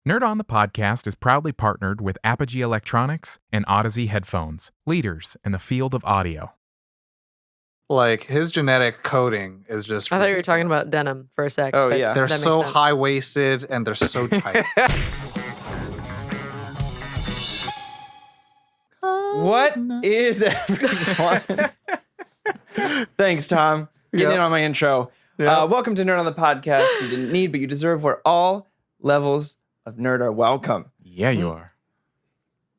Nerd on the Podcast is proudly partnered with Apogee Electronics and Odyssey Headphones, leaders in the field of audio. Like, his genetic coding is just... I thought you were talking about denim for a sec. Oh, yeah. They're that makes so sense. high-waisted and they're so tight. What is everyone? Thanks, Tom. Getting in on my intro. Welcome to Nerd on the Podcast. You didn't need, but you deserve, where all levels of nerd are welcome. Yeah, you are.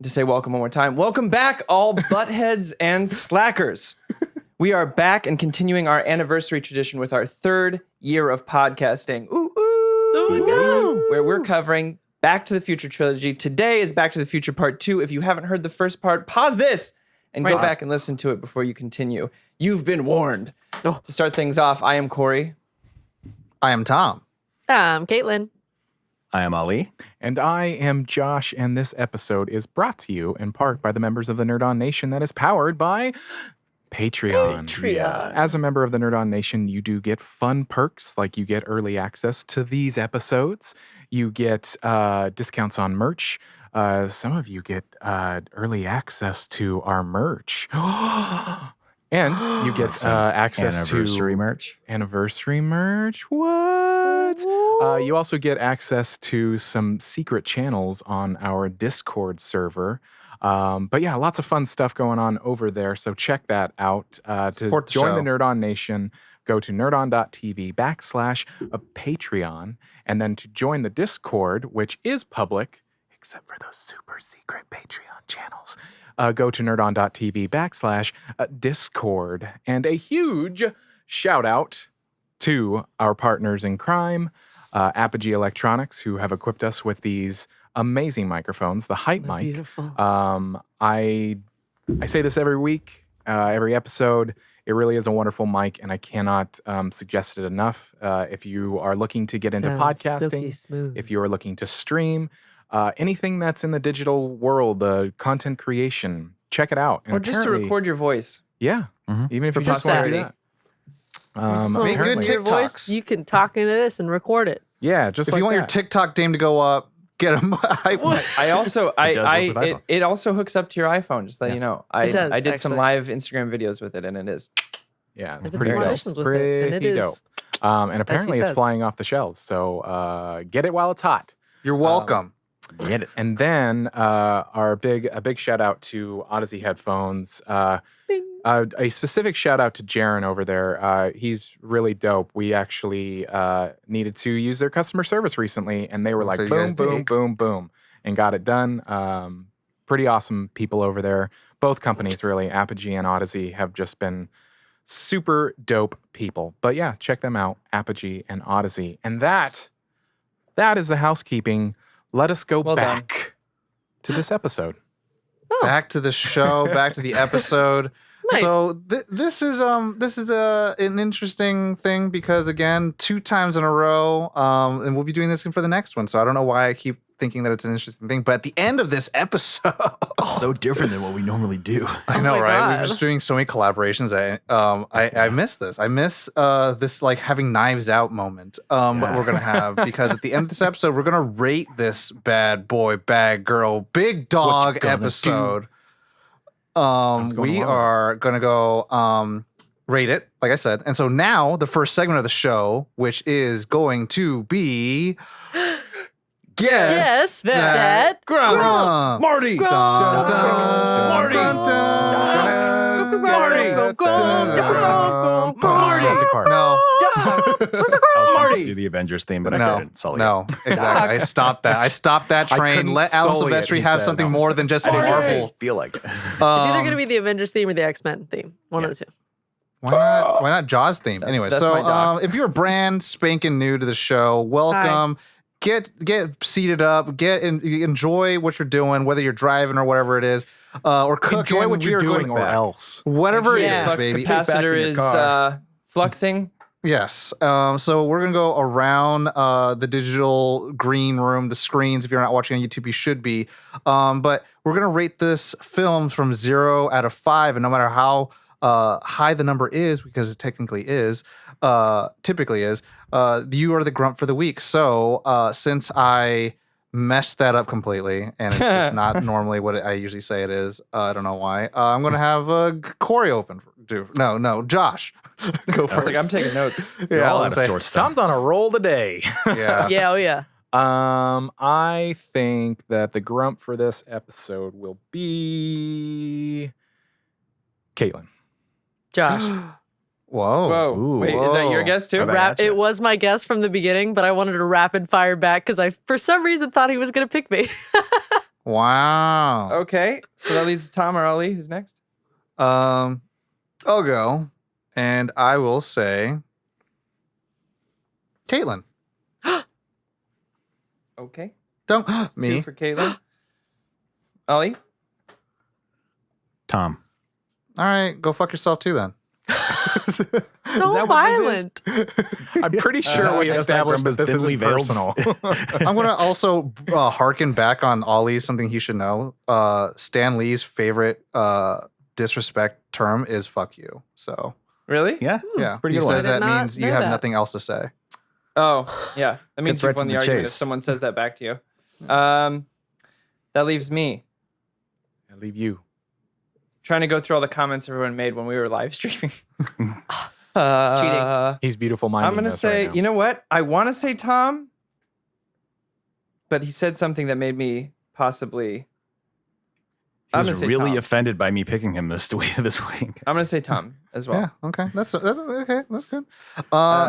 To say welcome one more time. Welcome back, all buttheads and slackers. We are back and continuing our anniversary tradition with our third year of podcasting. Where we're covering Back to the Future trilogy. Today is Back to the Future Part 2. If you haven't heard the first part, pause this and go back and listen to it before you continue. You've been warned. To start things off, I am Corey. I am Tom. I'm Caitlin. I am Ali. And I am Josh, and this episode is brought to you in part by the members of the Nerd On Nation that is powered by Patreon. As a member of the Nerd On Nation, you do get fun perks, like you get early access to these episodes. You get discounts on merch. Some of you get early access to our merch. And you get access Anniversary merch. Anniversary merch? What? You also get access to some secret channels on our Discord server. But yeah, lots of fun stuff going on over there. So check that out. To join the Nerd On Nation, go to nerdon.tv/Patreon. And then to join the Discord, which is public, except for those super secret Patreon channels, go to nerdon.tv/Discord. And a huge shout out to our partners in crime, Apogee Electronics, who have equipped us with these amazing microphones, the Hype Mic. Beautiful. I say this every week, every episode. It really is a wonderful mic, and I cannot suggest it enough. If you are looking to get into podcasting, if you are looking to stream, anything that's in the digital world, content creation, check it out. And Or just to record your voice. Yeah, even if you just want to do that. Make good Your TikToks. voice, you can talk into this and record it. Yeah, just If like you want your that. TikTok game to go up, get them. I also, it also hooks up to your iPhone, just let you know. I It does, did some actually. live Instagram videos with it, and it is. Yeah, it's I did pretty some dope. auditions with it, and it Pretty is, dope. And apparently it's says. flying off the shelves. So get it while it's hot. You're welcome. Get it. And then a big shout out to Odyssey Headphones. A specific shout out to Jaron over there. He's really dope. We actually needed to use their customer service recently, and they were like, So you guys boom, dig. boom, boom, and got it done. Pretty awesome people over there. Both companies, really, Apogee and Odyssey, have just been super dope people. But yeah, check them out, Apogee and Odyssey. And that is the housekeeping. Let us go back to this episode. Back to the show, back to the episode. Nice. So this is an interesting thing because, again, 2 times in a row, and we'll be doing this for the next one. So I don't know why I keep thinking that it's an interesting thing, but at the end of this episode, So different than what we normally do. I know, my right? God. We're just doing so many collaborations. I miss this. I miss this like having Knives Out moment. What we're gonna have, because at the end of this episode, we're gonna rate this bad boy, bad girl, big dog gonna episode. going We along? are gonna go rate it, like I said. And so now the first segment of the show, which is going to be Yes, that Grump. Marty! Dun, dun, Marty! dun, dun. Classic part. No. Marty! Do the Avengers theme, but I No, couldn't. Sully. no, exactly. I stopped that. I stopped that train. couldn't Let Alan sully it, Silvestri he have said. something No. more than just I didn't Marvel. feel like it. It's either going to be the Avengers theme or the X-Men theme. One of the two. Why not Jaws theme? Anyway, that's so my doc. if you're brand spanking new to the show, welcome. Get seated up. Enjoy what you're doing, whether you're driving or whatever it is, or cooking. Enjoy what We you're are doing, going or back. else. Whatever Yeah. it is, Flux baby. capacitor Back in your is car. fluxing. Yes. So we're going to go around the digital green room, the screens. If you're not watching on YouTube, you should be. But we're going to rate this film from 0 out of 5. And no matter how high the number is, because it typically is, you are the grump for the week. So since I messed that up completely, and it's just not normally what I usually say it is. I don't know why. I'm gonna have Corey open. No, Josh, go I was first. like, I'm taking notes. You're Yeah, all I'll out of say- sorts. Tom's on a roll today. Yeah. Yeah, oh yeah. I think that the grump for this episode will be Caitlin. Josh. Whoa. Whoa. Ooh. Wait, is that your Whoa. guess too? How about- Rap, Gotcha. it was my guess from the beginning, but I wanted to rapid fire back because I, for some reason, thought he was going to pick me. Wow. Okay. So that leaves Tom or Ali. Who's next? I'll go, and I will say Caitlin. Okay. Don't 2 me. for Caitlin. Ali? Tom. All right, go fuck yourself too then. So that what this is? violent. I'm pretty sure we I guess established that that this thinly isn't veiled. personal. I'm gonna also harken back on Ollie, something he should know. Stan Lee's favorite disrespect term is "fuck you." So Really? Yeah. yeah, pretty he good one. says I did that not means you know have that. nothing else to say. Oh, yeah. That means Gets you've right won to the the argument if chase. someone says that back to you. That leaves me. I leave you. Trying to go through all the comments everyone made when we were live streaming. cheating. He's beautiful minded. I'm going to say, you know what? I want to say Tom, but he said something that made me possibly. He I'm was going to say really Tom. offended by me picking him this week. I'm going to say Tom as well. Yeah, okay, that's okay. That's good.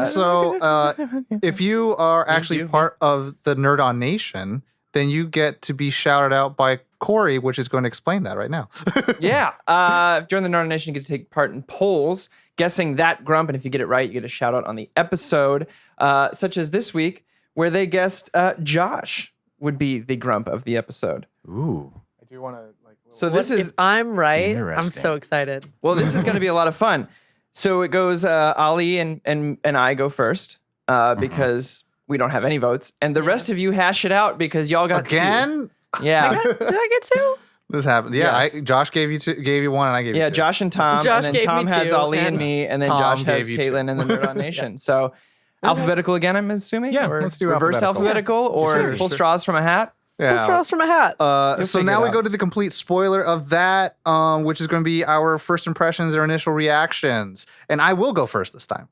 So if you are actually you. part of the Nerd On Nation, then you get to be shouted out by Corey, which is going to explain that right now. Yeah. During the Nerd Nation, you get to take part in polls, guessing that grump. And if you get it right, you get a shout out on the episode, such as this week, where they guessed Josh would be the grump of the episode. Ooh. I do want to like. So What this is, if I'm right? I'm Interesting. so excited. well, this is going to be a lot of fun. So it goes Ali and I go first because we don't have any votes. And the rest of you hash it out because y'all got two. Again, Yeah. Did I get two? this happened. Yeah, Yes. Josh gave you one, and I gave you Yeah, two. Josh and Tom. Josh and then gave me Tom has two, Ali and and me, and then Tom Josh has gave you two. Caitlin and the Nerd On Nation. So alphabetical again, I'm assuming? Yeah, Or let's do reverse alphabetical. or Sure, pull sure. straws from a hat? Yeah. Pull straws from a hat. So figure now it we out. go to the complete spoiler of that, which is going to be our first impressions or initial reactions. And I will go first this time.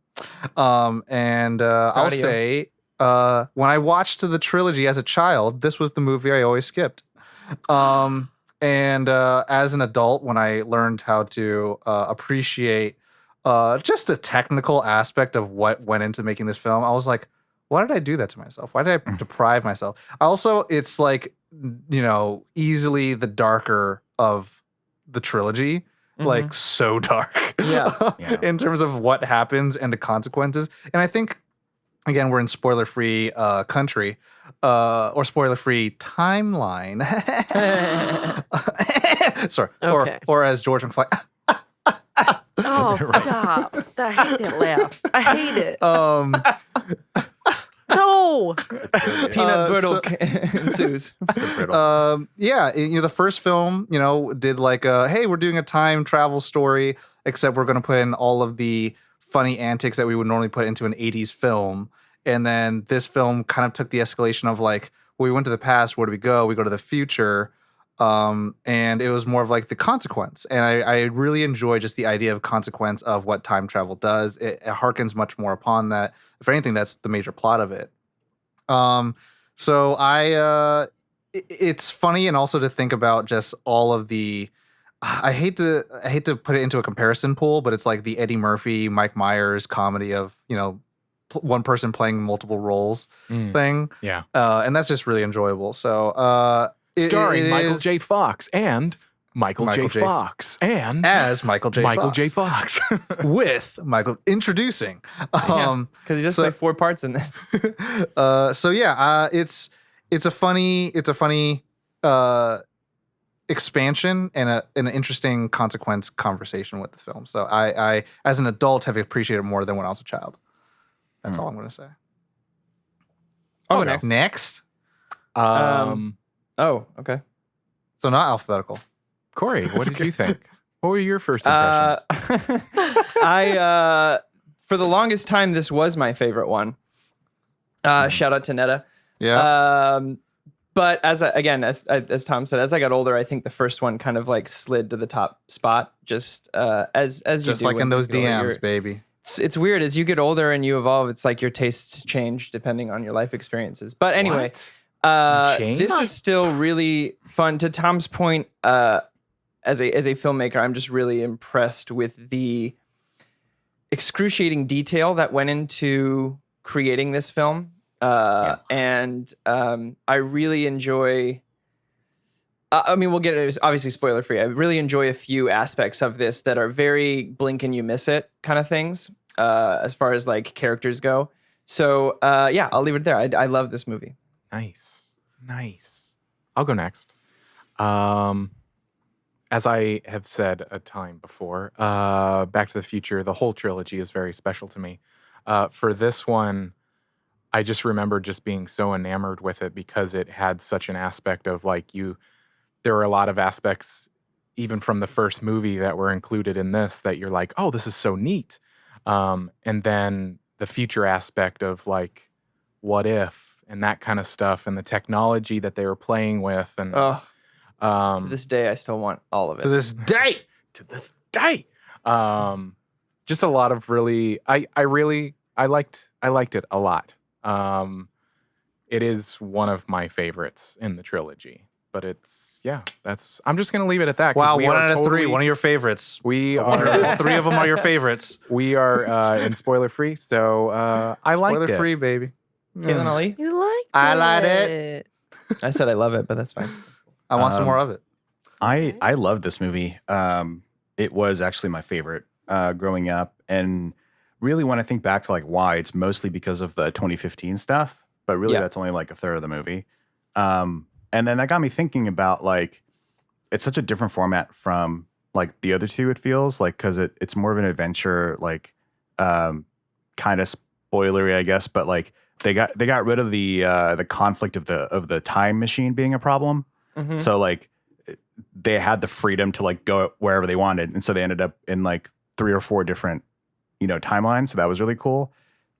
And I'll Audio. say, when I watched the trilogy as a child, this was the movie I always skipped. And as an adult, when I learned how to appreciate just the technical aspect of what went into making this film, I was like, why did I do that to myself? Why did I deprive myself? Also, it's like, easily the darker of the trilogy, like so dark. Yeah. Yeah. In terms of what happens and the consequences. And I think, again, we're in spoiler-free country, or spoiler-free timeline. Sorry. Okay. Or as George McFly. Oh, stop. I hate that laugh. I hate it. No. Peanut brittle so- ensues. The first film, did like hey, we're doing a time travel story, except we're going to put in all of the funny antics that we would normally put into an 80s film. And then this film kind of took the escalation of like, well, we went to the past, where do we go? We go to the future. And it was more of like the consequence. And I really enjoy just the idea of consequence of what time travel does. It harkens much more upon that. If anything, that's the major plot of it. So it's funny, and also to think about just all of the, I hate to put it into a comparison pool, but it's like the Eddie Murphy, Mike Myers comedy of, one person playing multiple roles thing. Yeah. And that's just really enjoyable. So, Starring it Michael is J. Fox and Michael Michael J. J. Fox and as Michael J. Michael Fox. J. Fox. With Michael introducing. Because he just so- played 4 parts in this. It's a funny expansion and an interesting consequence conversation with the film. So I as an adult have appreciated it more than when I was a child. That's all I'm going to say. Oh, Okay. next. Next, Oh, okay. so not alphabetical. Corey, what did you think? What were your first impressions? For the longest time, this was my favorite one. Shout out to Netta. Yeah. But as Tom said, as I got older, I think the first one kind of like slid to the top spot. Just as you Just do like when in you those get older, DMs, baby. it's weird as you get older and you evolve. It's like your tastes change depending on your life experiences. But anyway, Change? this is still really fun. To Tom's point, as a filmmaker, I'm just really impressed with the excruciating detail that went into creating this film. And I really enjoy. I mean, we'll get it. It's obviously spoiler free. I really enjoy a few aspects of this that are very blink and you miss it kind of things, as far as like characters go. So yeah, I'll leave it there. I love this movie. Nice. I'll go next. As I have said a time before, Back to the Future, the whole trilogy is very special to me. For this one, I just remember just being so enamored with it because it had such an aspect of like there were a lot of aspects even from the first movie that were included in this that you're like, oh, this is so neat. And then the future aspect of like, what if, and that kind of stuff, and the technology that they were playing with. And To this day, I still want all of it. To this day. Just a lot of really, I liked it a lot. It is one of my favorites in the trilogy, but I'm just going to leave it at that. Wow, we 1 are out of 3. totally- One of your favorites. We All are, 3 of them are your favorites. we are in spoiler free. So, I liked it. Spoiler free, baby. Caitlin Ali? You liked I liked it. I said I love it, but that's fine. I want some more of it. I love this movie. It was actually my favorite growing up, and really when I think back to like why, it's mostly because of the 2015 stuff. But really, Yeah. that's only like a third of the movie. And then that got me thinking about like it's such a different format from like the other two. It feels like because it's more of an adventure, like kind of spoilery, I guess. But like they got rid of the conflict of the time machine being a problem. Mhm. So like they had the freedom to like go wherever they wanted, and so they ended up in like 3 or 4 different timelines. So that was really cool.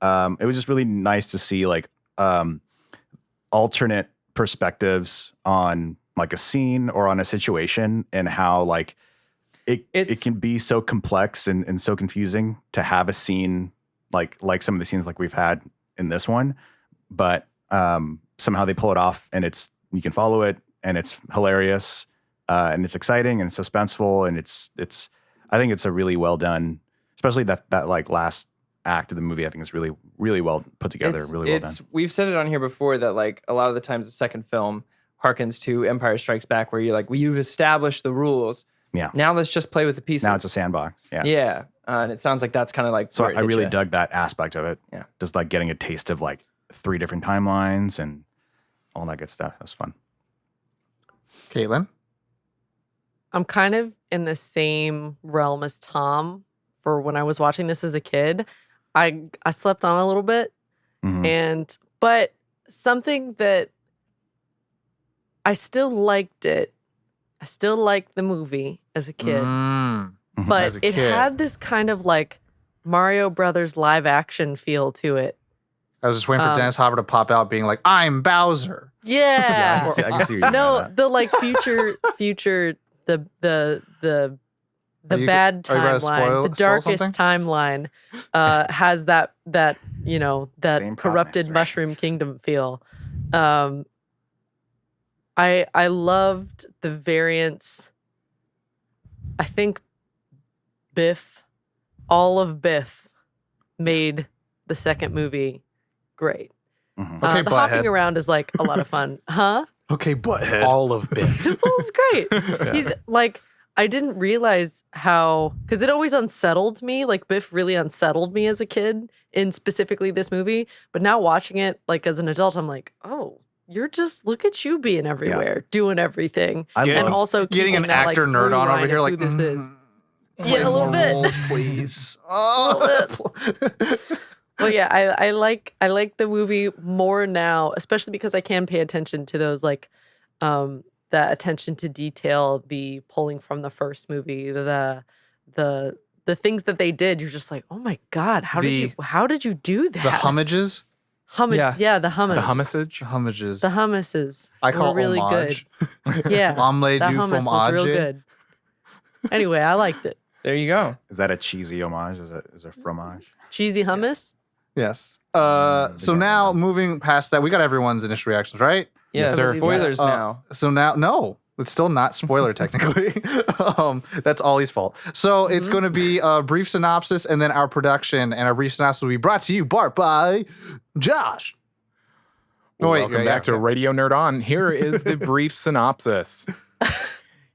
It was just really nice to see like alternate perspectives on like a scene or on a situation, and how like it can be so complex and so confusing to have a scene like some of the scenes like we've had in this one, but somehow they pull it off, and you can follow it, and it's hilarious, and it's exciting and suspenseful, and it's I think it's a really well done, especially that like last act of the movie. I think is really, really well put together, really well done. We've said it on here before that like a lot of the times the second film harkens to Empire Strikes Back, where you're like, well, you've established the rules. Yeah. Now let's just play with the pieces. Now it's a sandbox. Yeah. Yeah. And it sounds like that's kind of like. So where it I hit really ya. dug that aspect of it. Yeah. Just like getting a taste of like 3 different timelines and all that good stuff. That was fun. Caitlin? I'm kind of in the same realm as Tom for when I was watching this as a kid. I slept on a little bit, Mhm. but something that I still liked it. I still liked the movie as a kid, Mm. but As a it kid. had this kind of like Mario Brothers live action feel to it. I was just waiting for Dennis Hopper to pop out being like, I'm Bowser. Yeah. I can see where you're going No, with that. the like future, the Are you bad about to spoil timeline, the darkest something? timeline, has that that Same prop corrupted master. Mushroom Kingdom feel. I loved the variants. I think all of Biff made the second movie great. Mhm. Okay, the hopping butthead. around is like a lot of fun. Huh? Okay, butthead. All of Biff. Well, it's great. Like, I didn't realize how, because it always unsettled me. Like, Biff really unsettled me as a kid in specifically this movie. But now watching it, like, as an adult, I'm like, oh, look at you being everywhere, doing everything. I And love- also Getting an keeping that, actor like, nerd through on over line here, of like, who this is. play Yeah, a little more bit. roles, please. Oh. Well, yeah, I like the movie more now, especially because I can pay attention to those like that attention to detail, the pulling from the first movie, the things that they did. You're just like, oh my god, how did you do that? The homages. Yeah, the hummus. The hummusage. Hummages. The hummuses. I call were really homage. good. Yeah. Omelette that du hummus was real fromage. good. Anyway, I liked it. There you go. Is that a cheesy homage? Is it fromage? Cheesy hummus? Yes. Mm, So yeah, now yeah. moving past that, we got everyone's initial reactions, right? Yeah, Yes, sir. spoilers now. So now, no, it's still not spoiler technically. That's Ollie's fault. So it's going to be a brief synopsis and then our production. And our brief synopsis will be brought to you, Bart, by Josh. Welcome back to Radio Nerd On. Here is the brief synopsis.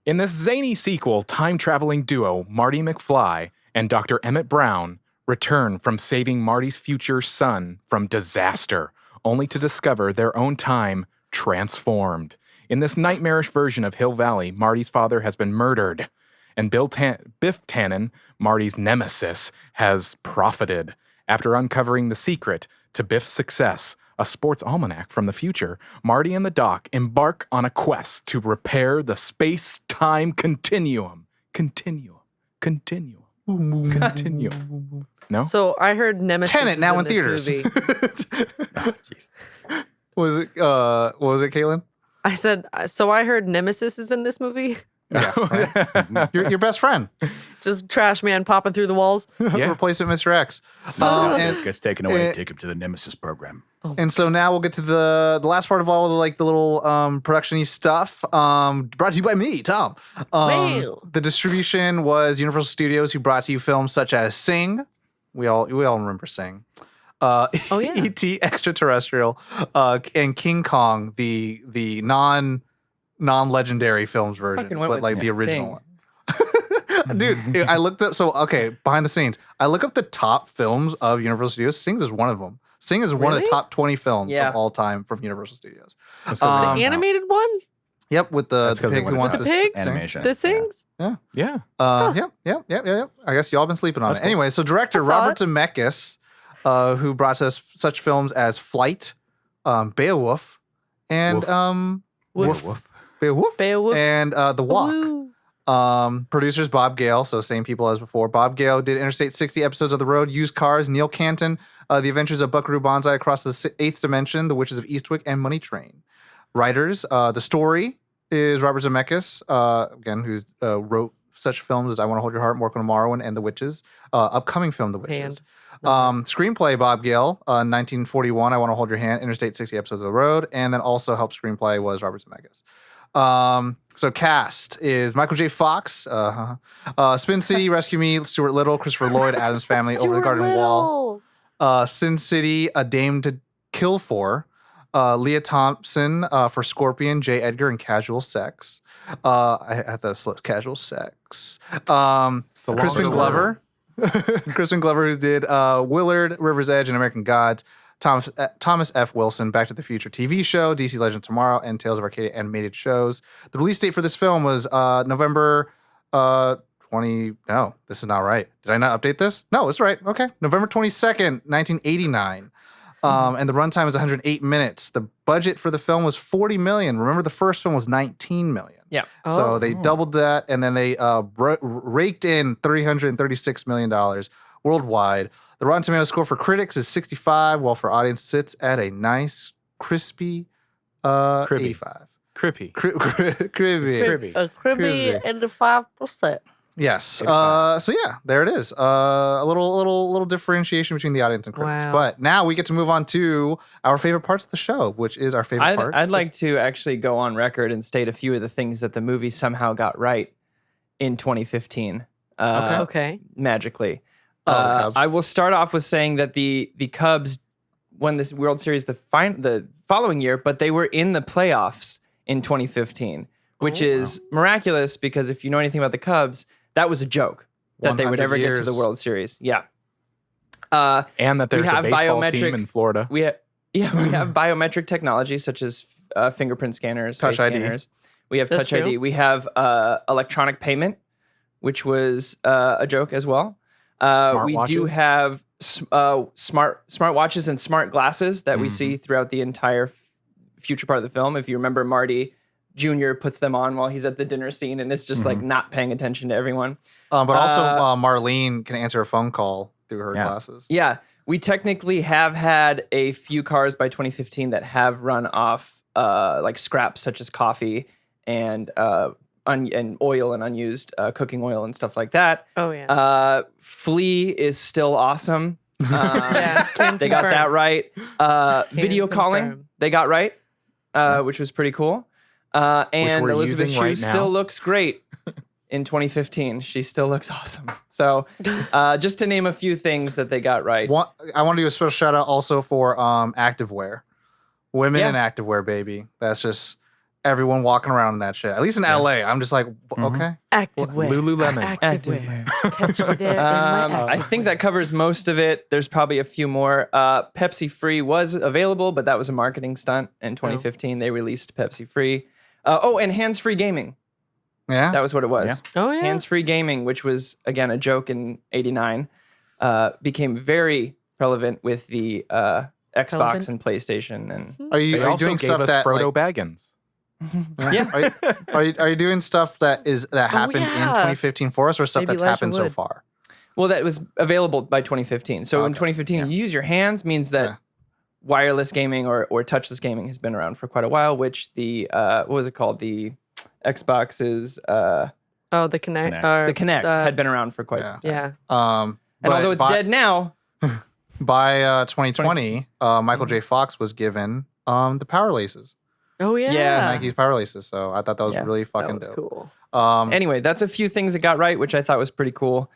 In this zany sequel, time-traveling duo Marty McFly and Dr. Emmett Brown return from saving Marty's future son from disaster, only to discover their own time transformed. In this nightmarish version of Hill Valley, Marty's father has been murdered, and Biff Tannen, Marty's nemesis, has profited. After uncovering the secret to Biff's success, a sports almanac from the future, Marty and the Doc embark on a quest to repair the space-time continuum. Continuum. No? So I heard Nemesis Tenet is now in this theaters. movie. What was it, Caitlin? I said, so I heard Nemesis is in this movie. Yeah, your best friend. Just trash man popping through the walls. Yeah. Replacement Mr. X. Gets taken away. Take him to the Nemesis program. And so now we'll get to the last part of all the little production-y stuff. Brought to you by me, Tom. Wow. The distribution was Universal Studios, who brought to you films such as Sing. We all remember Sing. Yeah. E.T. Extraterrestrial, and King Kong, the non-legendary films version, Fucking went but with like the Sing. original one. Dude, I looked up. So okay, behind the scenes, I look up the top films of Universal Studios. Sing is one of them. Sing is one of the Really? top 20 films Yeah. of all time from Universal Studios. That's 'cause The animated one Yep, with the That's 'cause they pig who wanted wants to to The pig? sing. Animation. that sings? Yeah. Yep. I guess y'all been sleeping on That's it. cool. Anyway, so director I saw Robert it. Zemeckis, who brought us such films as Flight, Beowulf, and Woof. Beowulf, Beowulf. and The Walk. Woo. Producers Bob Gale, so same people as before. Bob Gale did Interstate 60 Episodes of the Road, Used Cars, Neil Canton, The Adventures of Buckaroo Banzai Across the Eighth Dimension, The Witches of Eastwick, and Money Train. Writers, the story is Robert Zemeckis, again, who wrote such films as I Want to Hold Your Heart, Mork on Tomorrow, and The Witches. Upcoming film, The Witches. Screenplay, Bob Gale, 1941, I Want to Hold Your Hand, Interstate 60 Episodes of the Road, and then also helped screenplay was Robert Zemeckis. So cast is Michael J. Fox, Spin City, Rescue Me, Stuart Little, Christopher Lloyd, Adam's Family, Over the Stuart Garden Wall, Little. Sin City, A Dame to Kill For, Leah Thompson for Scorpion, J. Edgar, and Casual Sex. I had to slip Casual Sex. Crispin Glover. Crispin Glover, who did Willard, River's Edge, and American Gods. Thomas F. Wilson, Back to the Future TV show, DC Legend Tomorrow, and Tales of Arcadia animated shows. The release date for this film was November 20. No, this is not right. Did I not update this? No, it's right. Okay. November 22nd, 1989. And the runtime is 108 minutes. The budget for the film was $40 million. Remember, the first film was $19 million. Yeah. So they doubled that, and then they raked in $336 million worldwide. The Rotten Tomatoes score for critics is 65, while for audience sits at a nice, crispy 85. Crippy. Crispy. A cribby and a 5%. Yes. So yeah, there it is. A little differentiation between the audience and critics. Wow. But now we get to move on to our favorite parts of the show, which is our favorite parts. I'd like to actually go on record and state a few of the things that the movie somehow got right in 2015. Okay. Magically. the Cubs. I will start off with saying that the Cubs won this World Series the following year, but they were in the playoffs in 2015, which is miraculous because if you know anything about the Cubs, that was a joke that they would 100 ever get to the years. World Series. Yeah. And that there's a have baseball biometric- team in Florida. We have biometric technology such as fingerprint scanners, Touch face ID. scanners. We have That's Touch ID. true. We have electronic payment, which was a joke as well. We do Smartwatches. have smart watches and smart glasses that we see throughout the entire future part of the film. If you remember, Marty Jr. puts them on while he's at the dinner scene, and it's just like not paying attention to everyone. But also Marlene can answer a phone call through her Yeah. glasses. Yeah, we technically have had a few cars by 2015 that have run off like scraps such as coffee and and oil and unused cooking oil and stuff like that. Oh yeah. Flea is still awesome. Yeah, can They got confirm. that right. Video calling, confirm. they got right, which was pretty cool. And we're Elizabeth using Shue right now. still looks great in 2015. She still looks awesome. So just to name a few things that they got right. I want to do a special shout out also for activewear. Women Yeah. in activewear, baby. That's just everyone walking around in that shit. At least in LA. I'm just like, okay. Activewear. Lululemon. Activewear. Catch me there in my I think that covers most of it. There's probably a few more. Pepsi Free was available, but that was a marketing stunt. In 2015, they released Pepsi Free. And hands-free gaming. Yeah. That was what it was. Oh yeah. Hands-free gaming, which was, again, a joke in 89, became very relevant with the Xbox Relevant? and PlayStation. And Are you, They are you also doing gave stuff us that Frodo like, Baggins. yeah. are you doing stuff that happened in yeah. 2015 for us, or stuff Maybe that's Elijah happened so would. far? Well, that was available by 2015. So in Okay. 2015, use your hands means that Yeah. wireless gaming or touchless gaming has been around for quite a while, which the, what was it called? The Xbox's, Oh, the Connect. Kinect. the Kinect had been around for quite some time. Yeah. And But although it's dead now, by 2020, Michael J. Fox was given the Power Laces, Oh yeah. Yeah. Nike's Power Laces. So I thought that was Yeah, really That fucking was dope. cool. anyway, that's a few things that got right, which I thought was pretty cool.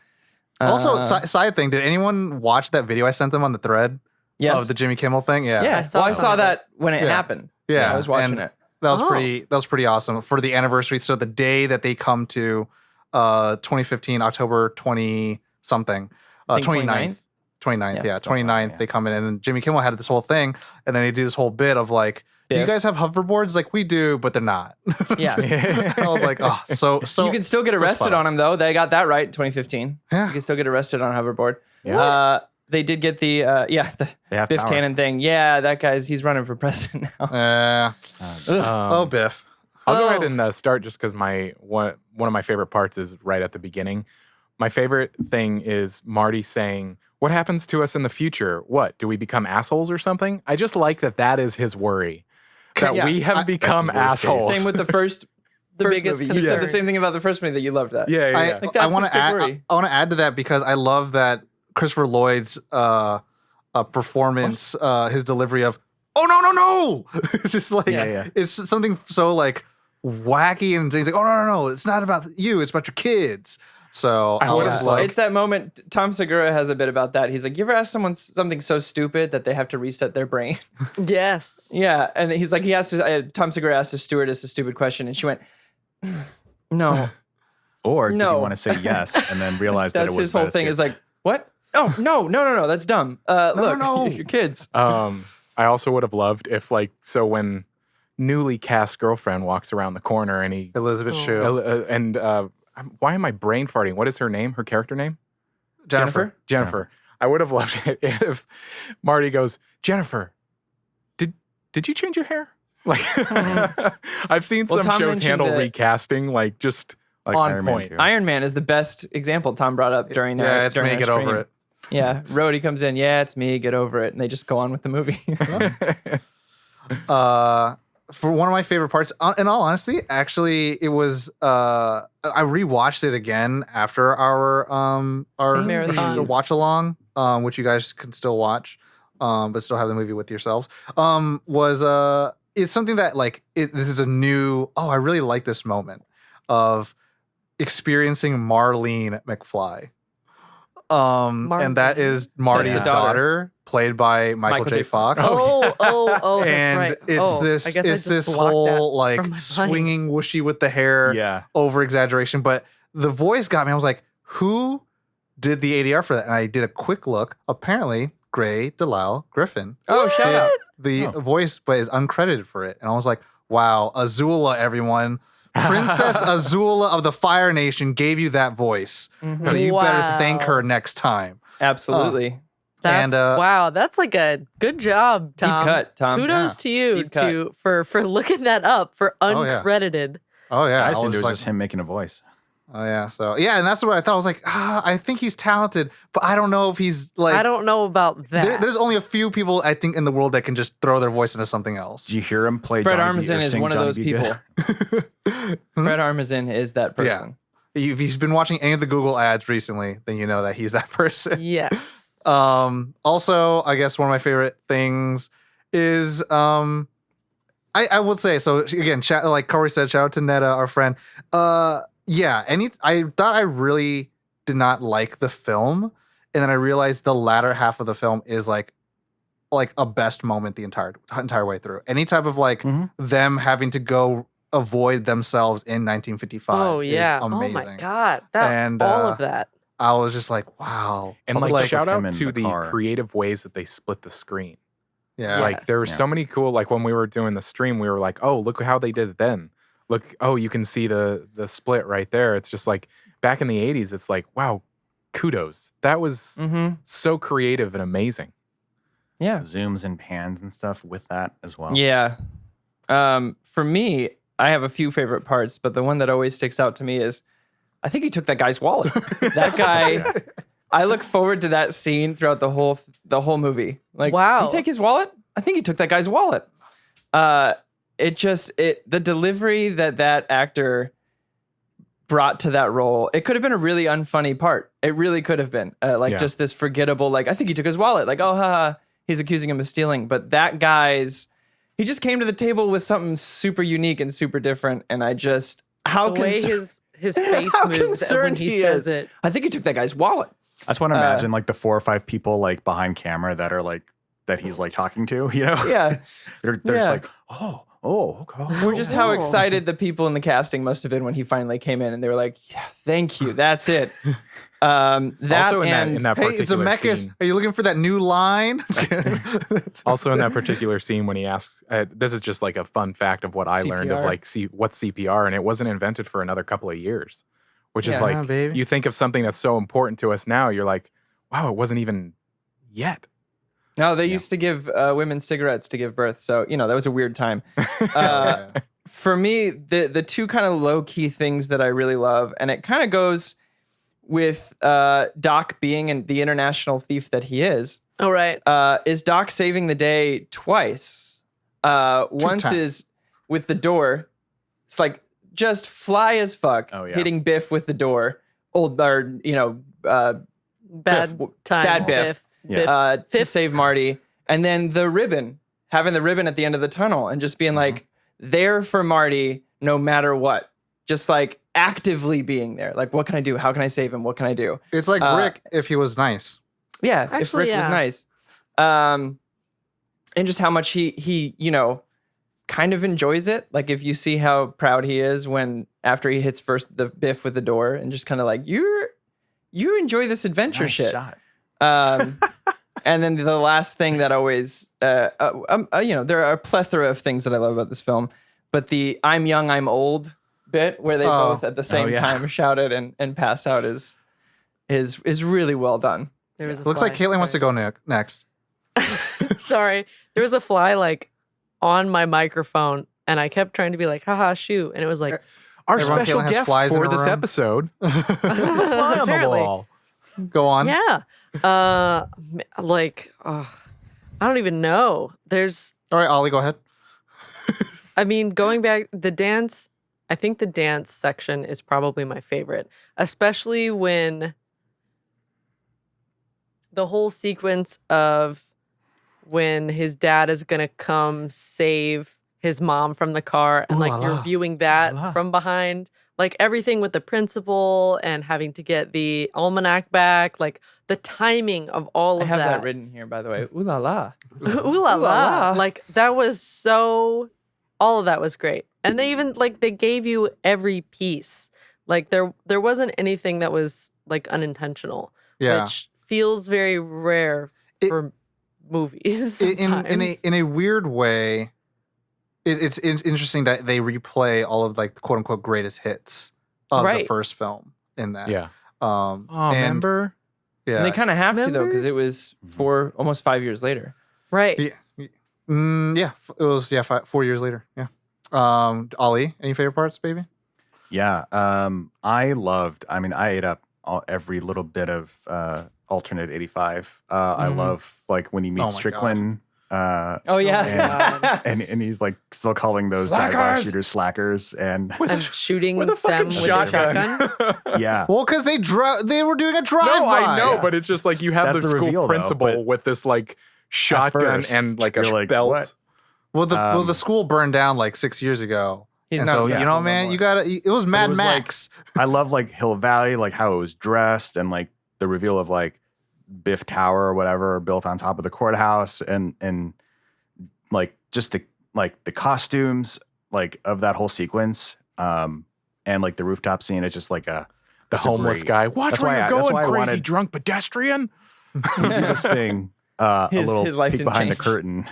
Also, side thing, did anyone watch that video I sent them on the thread Yes. of the Jimmy Kimmel thing? Yeah. Yeah. I saw Well, I some saw of it. that when it Yeah. happened. Yeah, I was watching and it. That was Oh. pretty awesome for the anniversary. So the day that they come to 2015, October 20 something, I think 29th. 29th, Yeah, 29th, yeah. they come in, and then Jimmy Kimmel had this whole thing, and then they do this whole bit of like, do you Biff. guys have hoverboards? Like, we do, but they're not. Yeah. I was like, oh, so you can still get so arrested spot on them, though. They got that right in 2015. Yeah. You can still get arrested on a hoverboard. Yeah. They did get the, the They have Biff power. Tannen thing. Yeah, that guy's, he's running for president now. oh, Biff. I'll go ahead Oh. and start just because one of my favorite parts is right at the beginning. My favorite thing is Marty saying, "What happens to us in the future? What, do we become assholes or something?" I just like that is his worry. That Yeah, we have become that's his worst case. assholes. Same with the first biggest movie. You said the concern. same thing about the first movie that you loved that. Yeah, yeah, I, yeah. Like, that's I want his to big add. worry. I want to add to that because I love that Christopher Lloyd's performance, his delivery of "Oh no!" It's just like Yeah. it's something so like wacky, and he's like, "Oh no! It's not about you. It's about your kids." So I would've was loved- like, It's that moment. Tom Segura has a bit about that. He's like, you ever ask someone something so stupid that they have to reset their brain? Yes. Yeah. And he's like, Tom Segura asked a stewardess a stupid question and she went, no. Or do No. you want to say yes and then realize that it That's was his whole about thing his is like, what? Oh, no. That's dumb. Look, no. your kids. I also would have loved if when newly cast girlfriend walks around the corner and he Elizabeth Oh. Shue, why am I brain farting? What is her name? Her character name? Jennifer. Jennifer. I would have loved it if Marty goes, "Jennifer, did you change your hair?" Like I've seen Well, some Tom shows mentioned handle that- recasting like just like on Iron Man point. 2. Iron Man is the best example Tom brought up during Yeah, it's during me. our Get over screening. it. Yeah. Rhodey comes in. Yeah, it's me. Get over it. And they just go on with the movie. For one of my favorite parts, in all honesty, actually, it was I rewatched it again after our Marathon. watch along, which you guys can still watch, but still have the movie with yourselves. It's something that this is a new. Oh, I really like this moment of experiencing Marlene McFly. And that is Marty's That's the daughter. daughter, played by Michael J. Fox. Oh, that's And right. it's I guess I this just blocked whole that like from my mind. swinging whooshy with the hair, Yeah. over exaggeration. But the voice got me. I was like, who did the ADR for that? And I did a quick look. Apparently, Gray Delisle Griffin. Oh, shout did out. the voice, but is uncredited for it. And I was like, wow, Azula, everyone. Princess Azula of the Fire Nation gave you that voice. Mm-hmm. So you better Wow. thank her next time. Absolutely. That's, And, wow, that's like a good job, Deep Tom. cut, Tom. Kudos to you Deep cut. for looking that up for Oh, yeah. uncredited. Oh, yeah. I I assumed was it was like, just him making a voice. Oh yeah, so yeah, and that's what I thought. I was like, I think he's talented, but I don't know if he's like. I don't know about that. There's only a few people I think in the world that can just throw their voice into something else. Did you hear him play? Fred Johnny B. or Armisen is sing one of Johnny those B. people. Good? Fred Armisen is that person. If he's been watching any of the Google ads recently, then you know that he's that person. Yes. Also, I guess one of my favorite things is I would say, so again, like Corey said, shout out to Netta, our friend. I thought I really did not like the film, and then I realized the latter half of the film is like a best moment the entire way through. Any type of like them having to go avoid themselves in 1955. Oh yeah. is amazing. Oh my god. All of that. I was just like, wow. And Almost like like shout with out him in to the the car. creative ways that they split the screen. Yeah. Like there were Yeah. so many cool, like when we were doing the stream, we were like, oh, look how they did it then. Look, oh, you can see the split right there. It's just like back in the 80s, it's like, wow, kudos. That was so creative and amazing. Yeah. Zooms and pans and stuff with that as well. Yeah. For me, I have a few favorite parts, but the one that always sticks out to me is I think he took that guy's wallet. That guy, I look forward to that scene throughout the whole movie. Like, Wow. Did he take his wallet? I think he took that guy's wallet. The delivery that actor brought to that role, it could have been a really unfunny part. It really could have been just this forgettable, like, I think he took his wallet. Like, oh, haha, he's accusing him of stealing. But that he just came to the table with something super unique and super different. And The way his face how moves when concerned he he says is. it. I think he took that guy's wallet. I just want to imagine like the 4 or 5 people like behind camera that are like that he's like talking to, you know? Yeah. they're Yeah. just like, oh, okay. Or just how excited the people in the casting must have been when he finally came in and they were like, yeah, thank you. That's it. That Also in and that Hey, particular Zemeckis, scene. are you looking for that new line? Also in that particular scene when he asks, this is just like a fun fact of what I learned of CPR. like what's CPR, and it wasn't invented for another couple of years, which is Yeah, like baby. you think of something that's so important to us now, you're like, wow, it wasn't even yet. no, they used to give women cigarettes to give birth. So, that was a weird time. For me, the two kind of low key things that I really love, and it kind of goes with Doc being the international thief that he is right. Doc saving the day twice. Once times. is with the door. It's like just fly as fuck, Oh, yeah. hitting Biff with the door. Bad Biff, time. bad Biff. Yeah. To Fifth. save Marty. And then having the ribbon at the end of the tunnel and just being like there for Marty no matter what. Just like actively being there. Like, what can I do? How can I save him? What can I do? It's like Rick if he was nice. Yeah, if Actually, Rick was yeah. nice. And just how much he kind of enjoys it. Like if you see how proud he is after he hits first the Biff with the door and just kind of like, you enjoy this adventure Nice shit. shot. And then the last thing that always, there are a plethora of things that I love about this film, but the "I'm young, I'm old" bit where they both at the same yeah. time shout it and pass out is really well done. There was a Looks like fly. Caitlin wants to go next. Sorry. There was a fly like on my microphone, and I kept trying to be like, haha, shoot. And it was like, Our Everyone special Caitlin has guest flies in for her this room. episode, fly on the Apparently. wall. Go on. yeah. I don't even know. All right, Ollie, go ahead. I mean, going back, I think the dance section is probably my favorite, especially when the whole sequence of when his dad is going to come save his mom from the car and Ooh like la you're la. viewing that Ooh la. from behind, like everything with the principal and having to get the almanac back, like the timing of all I of have that that. written here, by the way. Ooh la la. Ooh la la. Like that was all of that was great. And they even they gave you every piece. Like there wasn't anything that was like unintentional, Yeah. which feels very rare It- for movies in sometimes. a weird way, it's interesting that they replay all of like the quote unquote greatest hits of the Right. first film in that. Yeah. Oh, Remember? Yeah. And they kind of have to though, Remember? because it was almost 5 years later. Right. Yeah. It was 4 years later. Yeah. Ollie, any favorite parts, baby? Yeah. I ate up every little bit of alternate 85. I love like when he Oh meets my Strickland. Oh yeah. And he's like still calling those dive bar Slackers! shooters slackers. And And shooting with a them fucking with a shotgun. shotgun. yeah. Well, because they were doing a drive-by. No, I know, Yeah. but it's just like you have That's the the school reveal, though, principal but with this like shotgun first, and like a you're like, belt. what? Well, the school burned down like 6 years ago. He's And not so in you that know, school no man, more. you gotta. It was Mad was like- Max. I love like Hill Valley, like how it was dressed and like the reveal of like Biff Tower or whatever built on top of the courthouse and like just the costumes like of that whole sequence and like the rooftop scene. It's just like The it's a homeless great- guy. Watch that's where why you're I- that's going, why I crazy wanted- drunk pedestrian. we do this thing. A His little life peek didn't behind the change. curtain.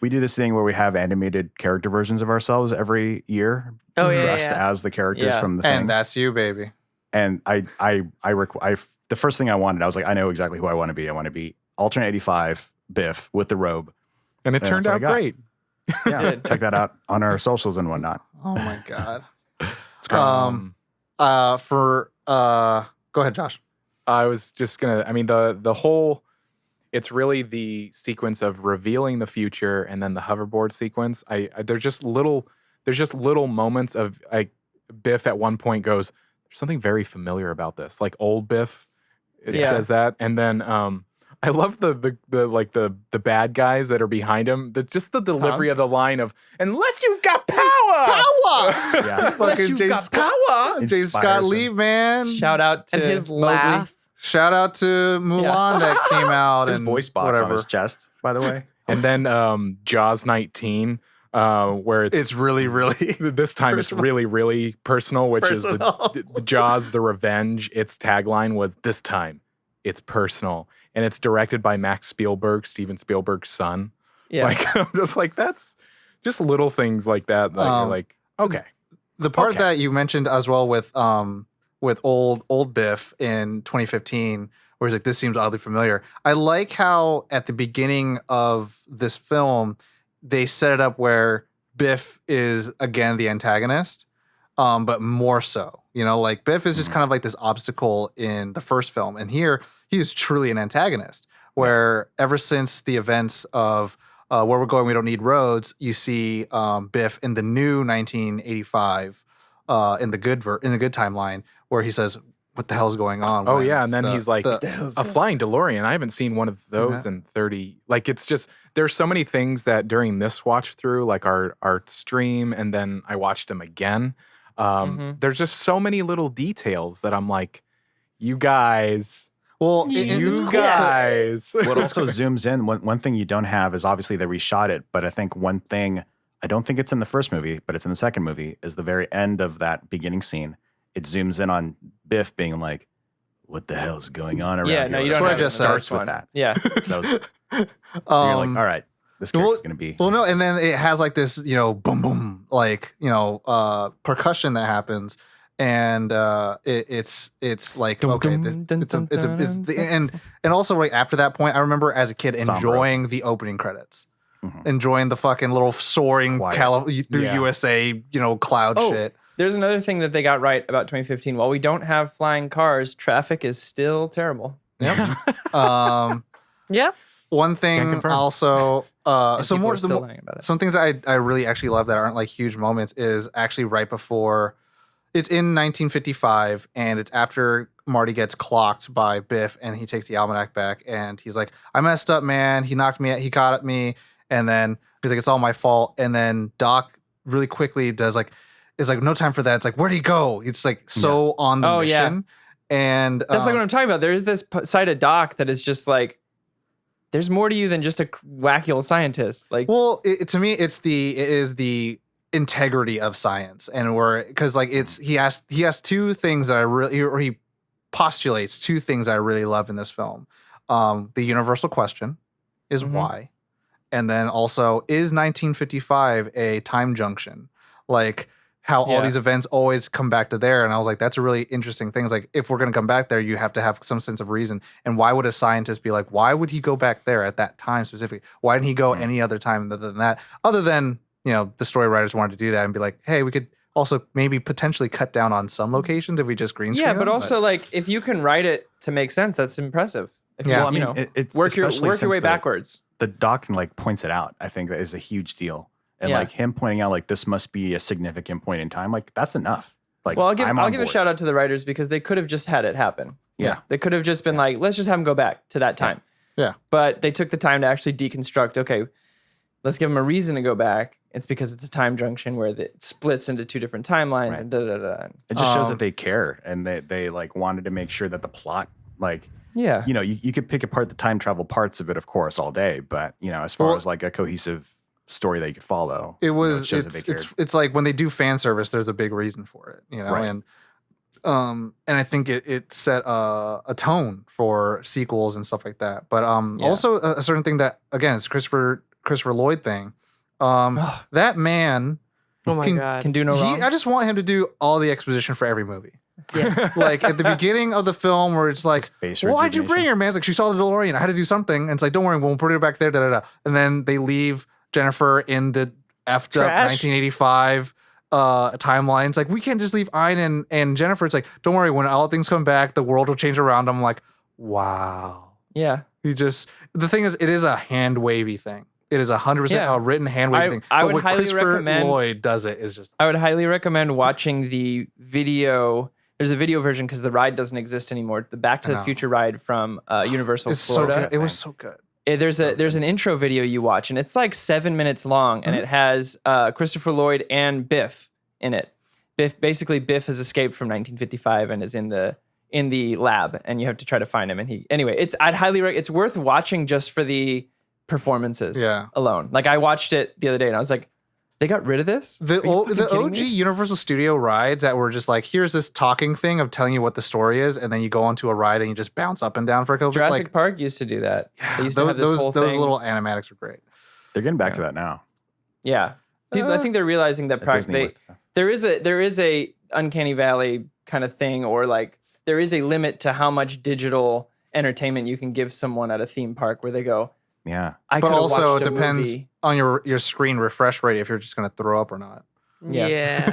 We do this thing where we have animated character versions of ourselves every year, Oh, yeah, dressed yeah. as the characters Yeah. from the thing. And that's you, baby. And the first thing I wanted, I was like, I know exactly who I want to be. I want to be alternate 85 Biff with the robe. And it Yeah, turned that's what I out got. great. Yeah, Good. check that out on our socials and whatnot. Oh my god. It's great. Go ahead, Josh. I was just gonna. I mean, the whole. It's really the sequence of revealing the future and then the hoverboard sequence. There's just little moments of like Biff at one point goes, "There's something very familiar about this." Like old Biff, it Yeah. says that, and then I love the bad guys that are behind him. Just the delivery of the line of "Unless you've got power." Yeah. Fucking Jay Scott. Jay Inspires Scott him. Lee, man. Shout out to And his Mowgli. laugh. Shout out to Mulan that came out. His and voice box whatever. on his chest, by the way. And then Jaws 19, where It's really, really. this time it's really, really personal, which is Personal. the Jaws, the Revenge. Its tagline was "This time, it's personal," and it's directed by Max Spielberg, Steven Spielberg's son. Yeah. Like I'm just like that's just little things like that. That you're like, okay, The part Okay. that you mentioned as well with old Biff in 2015, where he's like, "This seems oddly familiar." I like how at the beginning of this film they set it up where Biff is again the antagonist, but more so. You know, like Biff is just kind of like this obstacle in the first film, and here he is truly an antagonist. Where ever since the events of Where We're Going, We Don't Need Roads, you see Biff in the new 1985 in the good timeline, where he says, "What the hell's going on?" oh when yeah, and then he's like, the- a flying DeLorean. I haven't seen one of those in 30. Like it's just there's so many things that during this watch through, like our stream, and then I watched them again. There's just so many little details that I'm like, you guys, well, you it's cool. guys. What also zooms in, one thing you don't have is obviously they reshot it, but I think one thing, I don't think it's in the first movie, but it's in the second movie, is the very end of that beginning scene. It zooms in on Biff being like, "What the hell's going on around Yeah, here?" no, you That's don't why have it it just in the starts first with one. that. Yeah. That was, you're Um, like, all right, this well- character's gonna be. Well, no, and then it has like this, boom, boom, like percussion that happens, and it's like okay, and also right after that point, I remember as a kid Somber. enjoying the opening credits, enjoying the fucking little soaring Quiet. through Yeah. USA, cloud Oh, shit. There's another thing that they got right about 2015. While we don't have flying cars, traffic is still terrible. Yep. um, Yeah. one Can't thing confirm. also, And some people more are still lying about it. some things I really actually love that aren't like huge moments is actually right before. It's in 1955, and it's after Marty gets clocked by Biff, and he takes the almanac back, and he's like, "I messed up, man. He knocked me. He caught at me," and then he's like, "It's all my fault." And then Doc really quickly is like, "No time for that." It's like, "Where'd he go?" It's like so on the Oh, yeah. mission, and That's like what I'm talking about. There is this side of Doc that is just like, there's more to you than just a wacky old scientist. Like, well, to me, it is the integrity of science, and because like he has two things that I really, or he postulates two things I really love in this film. The universal question is why, and then also is 1955 a time junction, like how all Yeah. these events always come back to there. And I was like, that's a really interesting thing. It's like, if we're going to come back there, you have to have some sense of reason. And why would a scientist be like, why would he go back there at that time specifically? Why didn't he go any other time other than that? Other than, the story writers wanted to do that and be like, hey, we could also maybe potentially cut down on some locations if we just green screen. Yeah, but them, also like if you can write it to make sense, that's impressive. If Yeah. you, Well, I you mean, know, it's work your especially way since backwards. The doc like points it out. I think that is a huge deal, and Yeah. like him pointing out like this must be a significant point in time. Like that's enough. Like Well, I'll I'm give a board. shout out to the writers because they could have just had it happen. Yeah. They could have just been like, let's just have them go back to that time. Yeah. But they took the time to actually deconstruct, okay, let's give them a reason to go back. It's because it's a time junction where it splits into two different timelines Right. and da-da-da-da. It just shows that they care and they like wanted to make sure that the plot, like, Yeah. you know, you could pick apart the time travel parts of it, of course, all day. But, you know, as far as like a cohesive story that you could follow, it you know, was shows that they cared. it's like when they do fan service, there's a big reason for it, you know, Right. and I think it set a tone for sequels and stuff like that. But also a certain thing that again it's Christopher Lloyd thing. That man Oh my can- god. Can do no wrong. I just want him to do all the exposition for every movie. Yeah. Like at the beginning of the film where it's like, Face why'd you rejuvenation. bring her? Man, it's like she saw the DeLorean. I had to do something. And it's like, don't worry, we'll put her back there. Da da da. And then they leave Jennifer in the effed up Trash. 1985 timeline. It's like we can't just leave Ein and Jennifer. It's like, don't worry, when all things come back, the world will change around them. I'm like, wow. Yeah. The thing is, it is a hand wavy thing. It is 100% Yeah. a written hand wavy I- thing. I But would what highly Christopher recommend- Lloyd does it is just I would highly recommend watching the video. There's a video version because the ride doesn't exist anymore. The Back to I the know. Future ride from Universal it's so Florida. good. It was so good. There's an intro video you watch, and it's like 7 minutes long, and it has Christopher Lloyd and Biff in it. Biff has escaped from 1955 and is in the lab, and you have to try to find him. And it's worth watching just for the performances alone. Like I watched it the other day, and I was like, they got rid of this? The Are you fucking kidding OG me? Universal Studio rides that were just like, here's this talking thing of telling you what the story is, and then you go onto a ride and you just bounce up and down for a couple. Jurassic Park used to do that. They used to those have this whole those thing. little animatics are great. They're getting back to that now. Yeah. I think they're realizing that At Disney with stuff. there is a uncanny valley kind of thing, or like there is a limit to how much digital entertainment you can give someone at a theme park where they go, Yeah. I But could have also watched it a depends movie. on your screen refresh rate if you're just gonna throw up or not. Yeah.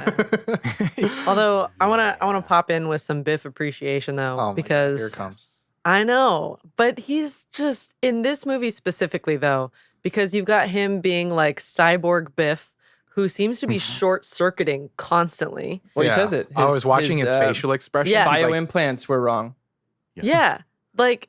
Although I wanna pop in with some Biff appreciation though, Oh my because God, here it comes. I know, but he's just in this movie specifically though, because you've got him being like cyborg Biff, who seems to be short circuiting constantly. Well, Yeah. he says it. I was watching his uh, facial expression. yeah. He's like, Bioimplants were wrong. Yeah. Like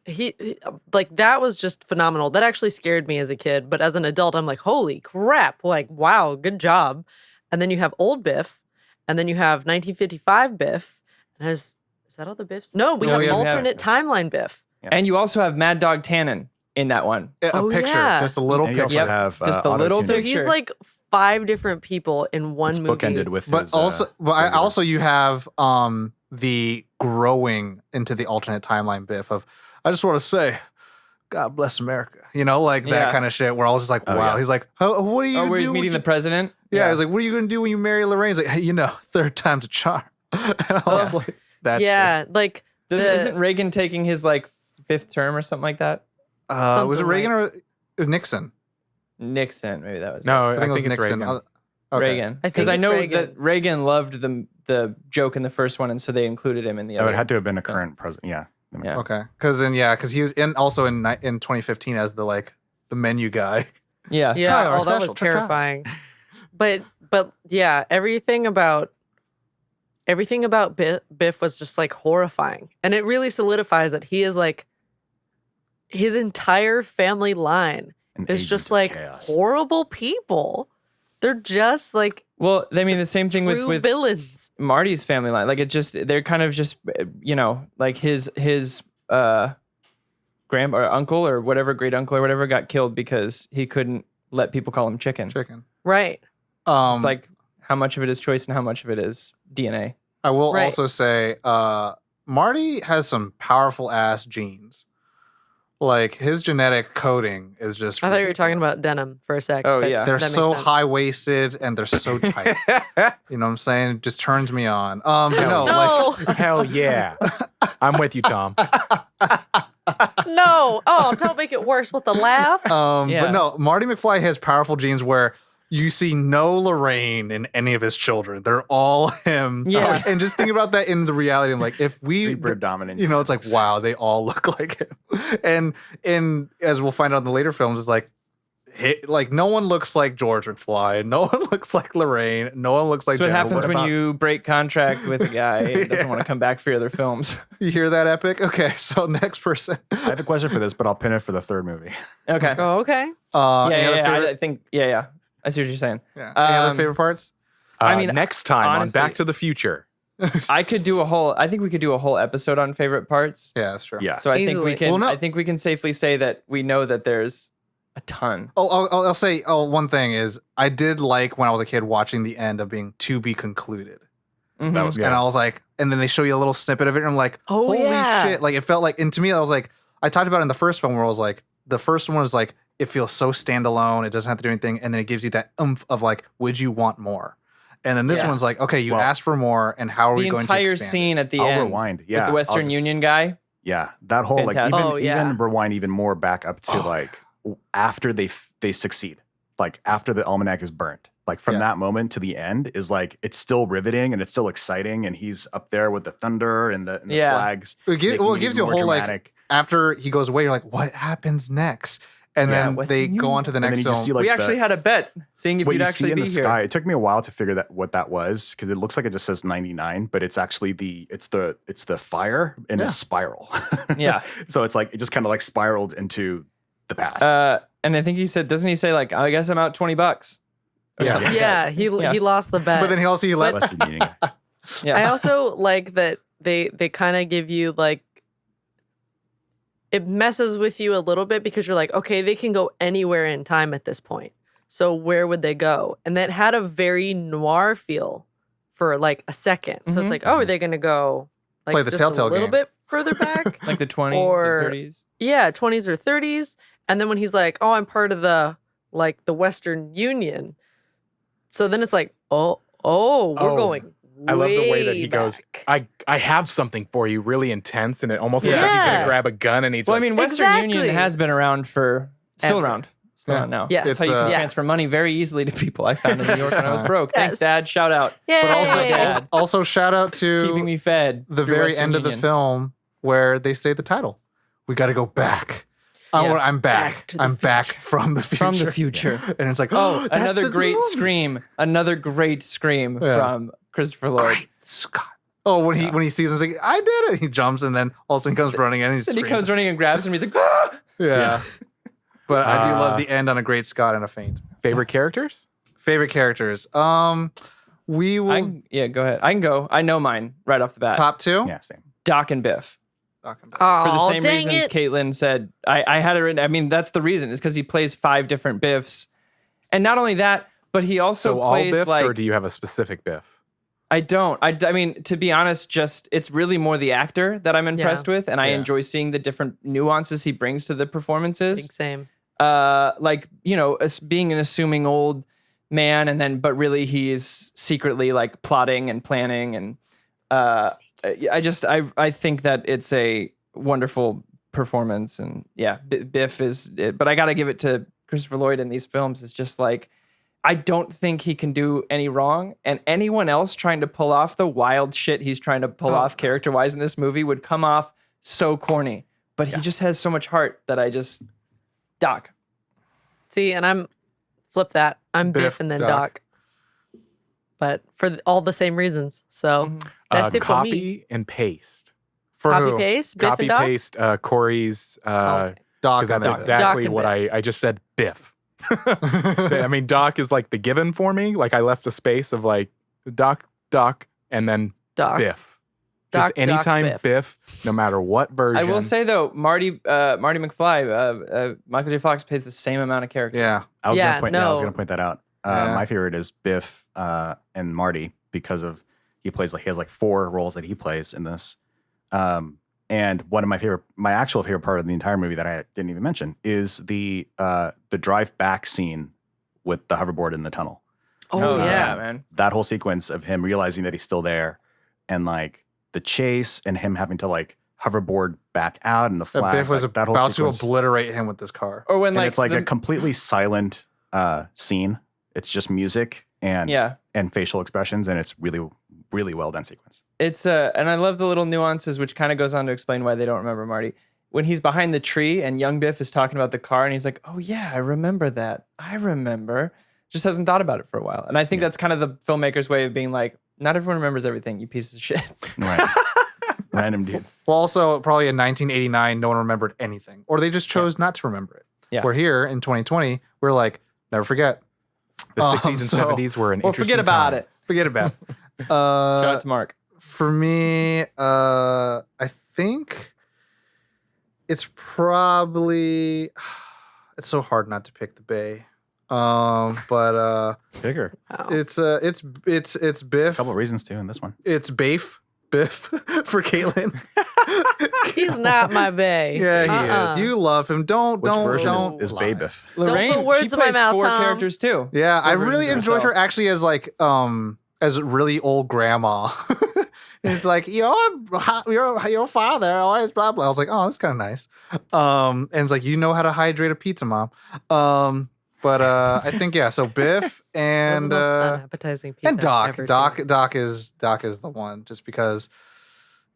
like that was just phenomenal. That actually scared me as a kid, but as an adult, I'm like, holy crap! Like, wow, good job. And then you have old Biff, and then you have 1955 Biff. And is that all the Biffs? No, we No, have we have- alternate timeline Biff. And you also have Mad Dog Tannen in that one. A Oh, picture, yeah. just a little And you picture. also have Just a little auto-tune. So picture. he's like 5 different people in one It's movie. bookended with But his, also, regular- also you have the growing into the alternate timeline Biff of, I just want to say, God bless America. You know, like that Yeah. kind of shit. We're all just like, Oh, wow. yeah. He's like, what are you? Oh, gonna where he's do meeting when the president. you-" Yeah, he's like, what are you gonna do when you marry Lorraine? He's like, hey, you know, third time's a charm. And I was like, that. Yeah, like Isn't Reagan taking his like 5th term or something like that? shit. Was it something Reagan or Nixon? Nixon, maybe that was it. no, I think it was it's Nixon. Reagan. Okay. Reagan. I think Because I it's know Reagan. that Reagan loved the joke in the first one, and so they included him in the Oh, other. it had to have been a current president. Yeah. That makes Yeah. sense. Okay, because he was also in 2015 as the menu guy. Yeah. Yeah, Tyler, oh, that special, was cha-cha. terrifying. But yeah, everything about Biff was just like horrifying. And it really solidifies that he is like his entire family line An is agent just of like chaos. horrible people. They're just like Well, I mean, the same thing true with villains. Marty's family line. Like they're kind of just, like his grandpa or uncle or whatever, great uncle or whatever got killed because he couldn't let people call him chicken. Right. It's like how much of it is choice and how much of it is DNA. I will Right. also say, Marty has some powerful ass genes. Like his genetic coding is just. I thought you were talking ridiculous. about denim for a sec. Oh, but yeah. They're that makes so sense. high waisted and they're so tight. You know what I'm saying? It just turns me on. But no, No, Hell yeah. I'm with you, Tom. no. Oh, don't make it worse with the laugh. But Yeah. no, Marty McFly has powerful genes where You see no Lorraine in any of his children. They're all him. Yeah. And just think about that in the reality. I'm like, if we, Super dominant. you know, it's like, wow, they all look like him. And as we'll find out in the later films, it's like, like no one looks like George McFly. No one looks like Lorraine. No one looks like. That's what Jennifer. happens when you break contract with a guy and doesn't want to come back for your other films. You hear that, Epic? Okay, so next person. I have a question for this, but I'll pin it for the third movie. Okay. Oh, okay. Any other favorite? I think, yeah. I see what you're saying. Yeah. Any other favorite parts? I mean, next time honestly- on Back to the Future. I think we could do a whole episode on favorite parts. Yeah, that's true. Yeah. So I think we Easily. can. Well, no. I think we can safely say that we know that there's a ton. I'll say. One thing is, I did like when I was a kid watching the end of being to be concluded. Mhm. That was good. And I was like, and then they show you a little snippet of it, and I'm like, Oh, holy yeah. shit! Like it felt like, and to me, I was like, I talked about it in the first film where I was like, the first one was like, it feels so standalone, it doesn't have to do anything, and then it gives you that oomph of like, would you want more? And then this Yeah. one's like, okay, you Well, asked for more, and how are The we going to entire expand it? scene at the I'll end rewind. with Yeah. the I'll Western just- Union guy. Yeah. That whole like Fantastic. Oh, yeah. even rewind even more back up to like after they succeed. Like after the almanac is burnt. Like from Yeah. that moment to the end is like it's still riveting and it's still exciting and he's up there with the thunder and the Yeah. flags. It gives making you a even more whole like dramatic. after he goes away, you're like, what happens next? And Yeah, then Western they go Union. on to the And then next you film. just see like We actually had a bet seeing if what you'd you see actually in be the here. sky. It took me a while to figure what that was because it looks like it just says 99, but it's actually the fire in a spiral. Yeah. So it's like it just kind of like spiraled into the past. And I think he said, doesn't he say like, I guess I'm out $20? Or Yeah. something like Yeah, that. he lost the bet. but then he let Western Union. Yeah. I also like that they kind of give you like it messes with you a little bit because you're like, okay, they can go anywhere in time at this point. So where would they go? And that had a very noir feel for like a second. So Mhm. it's like, oh, are they going to go like Play the just Telltale a little game. bit further back? like the 20s Or- or 30s. Yeah, 20s or 30s. And then when he's like, oh, I'm part of the Western Union. So then it's like, we're going. I love the way that way he goes, back. I have something for you, really intense, and it almost looks like he's Yeah. gonna grab a gun and he's Well, I like, mean, Western Union Exactly. has been around still Ever. around. Still Yeah. around now. Yes. That's how you can Yeah. transfer money very easily to people. I found in New York when I was broke. Yes. Thanks, Dad. Shout out. Yay! But also, Hey, Dad. also shout out to Keeping me fed. the through very Western end of the Union. film where they say the title. We got to go back. Yeah. I'm back. Back to the I'm back future. from the future. From the future. And it's like, Oh, that's another the great movie. scream. Another great scream Yeah. from Christopher Lloyd. Great Scott. Oh, when he sees him, he's like, I did it. He jumps and then all of a sudden comes running in and And he screams. comes running and grabs him. He's like, ah! Yeah. But I do love Uh, the end on a great Scott and a faint. favorite characters? Favorite characters. We will Go ahead. I can go. I know mine right off the bat. top two. Yeah, same. Doc and Biff. Talk about- For the Aw, same dang reasons it. Caitlin said. I had it written. I mean, that's the reason. It's because he plays 5 different Biffs. And not only that, but he also So all plays Biffs, like or do you have a specific Biff? I don't. I mean, to be honest, just it's really more the actor that I'm impressed with, and I Yeah. enjoy seeing the different nuances he brings to the performances. Big same. Like being an assuming old man, and then but really he's secretly like plotting and planning, and I think that it's a wonderful performance, and yeah, Biff is it. But I got to give it to Christopher Lloyd in these films. It's just like. I don't think he can do any wrong. And anyone else trying to pull off the wild shit he's trying to pull off character-wise in this movie would come off so corny. But he just has so much heart that Doc. See, and I'm flip that. I'm Biff, Biff and then Doc. Doc. But for all the same reasons. So Mhm. that's it for me. Copy and paste. For Copy who? paste, Biff Copy and Doc. paste Corey's, Okay. Doc because that's and Biff. exactly and what Biff. I just said. Biff. I mean, Doc is like the given for me. Like I left a space of like Doc, and then Doc. Biff. Doc, Just anytime Doc, Biff, no matter what version. I will say though, Marty McFly, Michael J. Fox plays the same amount of characters. Yeah. I was Yeah, gonna no. point that out. Yeah. My favorite is Biff and Marty because of he has like 4 roles that he plays in this. And one of my actual favorite part of the entire movie that I didn't even mention is the drive back scene with the hoverboard in the tunnel. Oh, yeah. man. That whole sequence of him realizing that he's still there, and like the chase and him having to like hoverboard back out and the That flag. Biff was like, that whole about to sequence. obliterate him with this car. Or when And like it's like the- a completely silent scene It's just music and facial expressions, and it's really, really well done sequence. It's and I love the little nuances, which kind of goes on to explain why they don't remember Marty. When he's behind the tree and young Biff is talking about the car, and he's like, "Oh yeah, I remember that. I remember." Just hasn't thought about it for a while, and I think that's kind of the filmmaker's way of being like, "Not everyone remembers everything, you pieces of shit." Right. Random dudes. Well, also probably in 1989, no one remembered anything, or they just chose not to remember it. Yeah. We're here in 2020. We're like, never forget. The 60s and 70s were an Well, interesting forget about time. it. Forget about it. Shout out to Mark. For me, I think it's probably it's so hard not to pick the Bay. But Bigger. Wow. it's Biff. A couple of reasons too in this one. It's Biff for Caitlin. He's not my bae. Yeah, he is. You love him. Which don't version don't is lie. Bay Biff? Lorraine, put words she in my plays mouth, 4 Tom. characters too. Yeah, I versions really of enjoyed her herself. actually as really old grandma. And it's like your father always blah blah. I was like, oh, that's kind of nice. And it's like, you know how to hydrate a pizza, mom. But I think so Biff That's the and most unappetizing pizza and Doc. I've ever seen. Doc is the one, just because.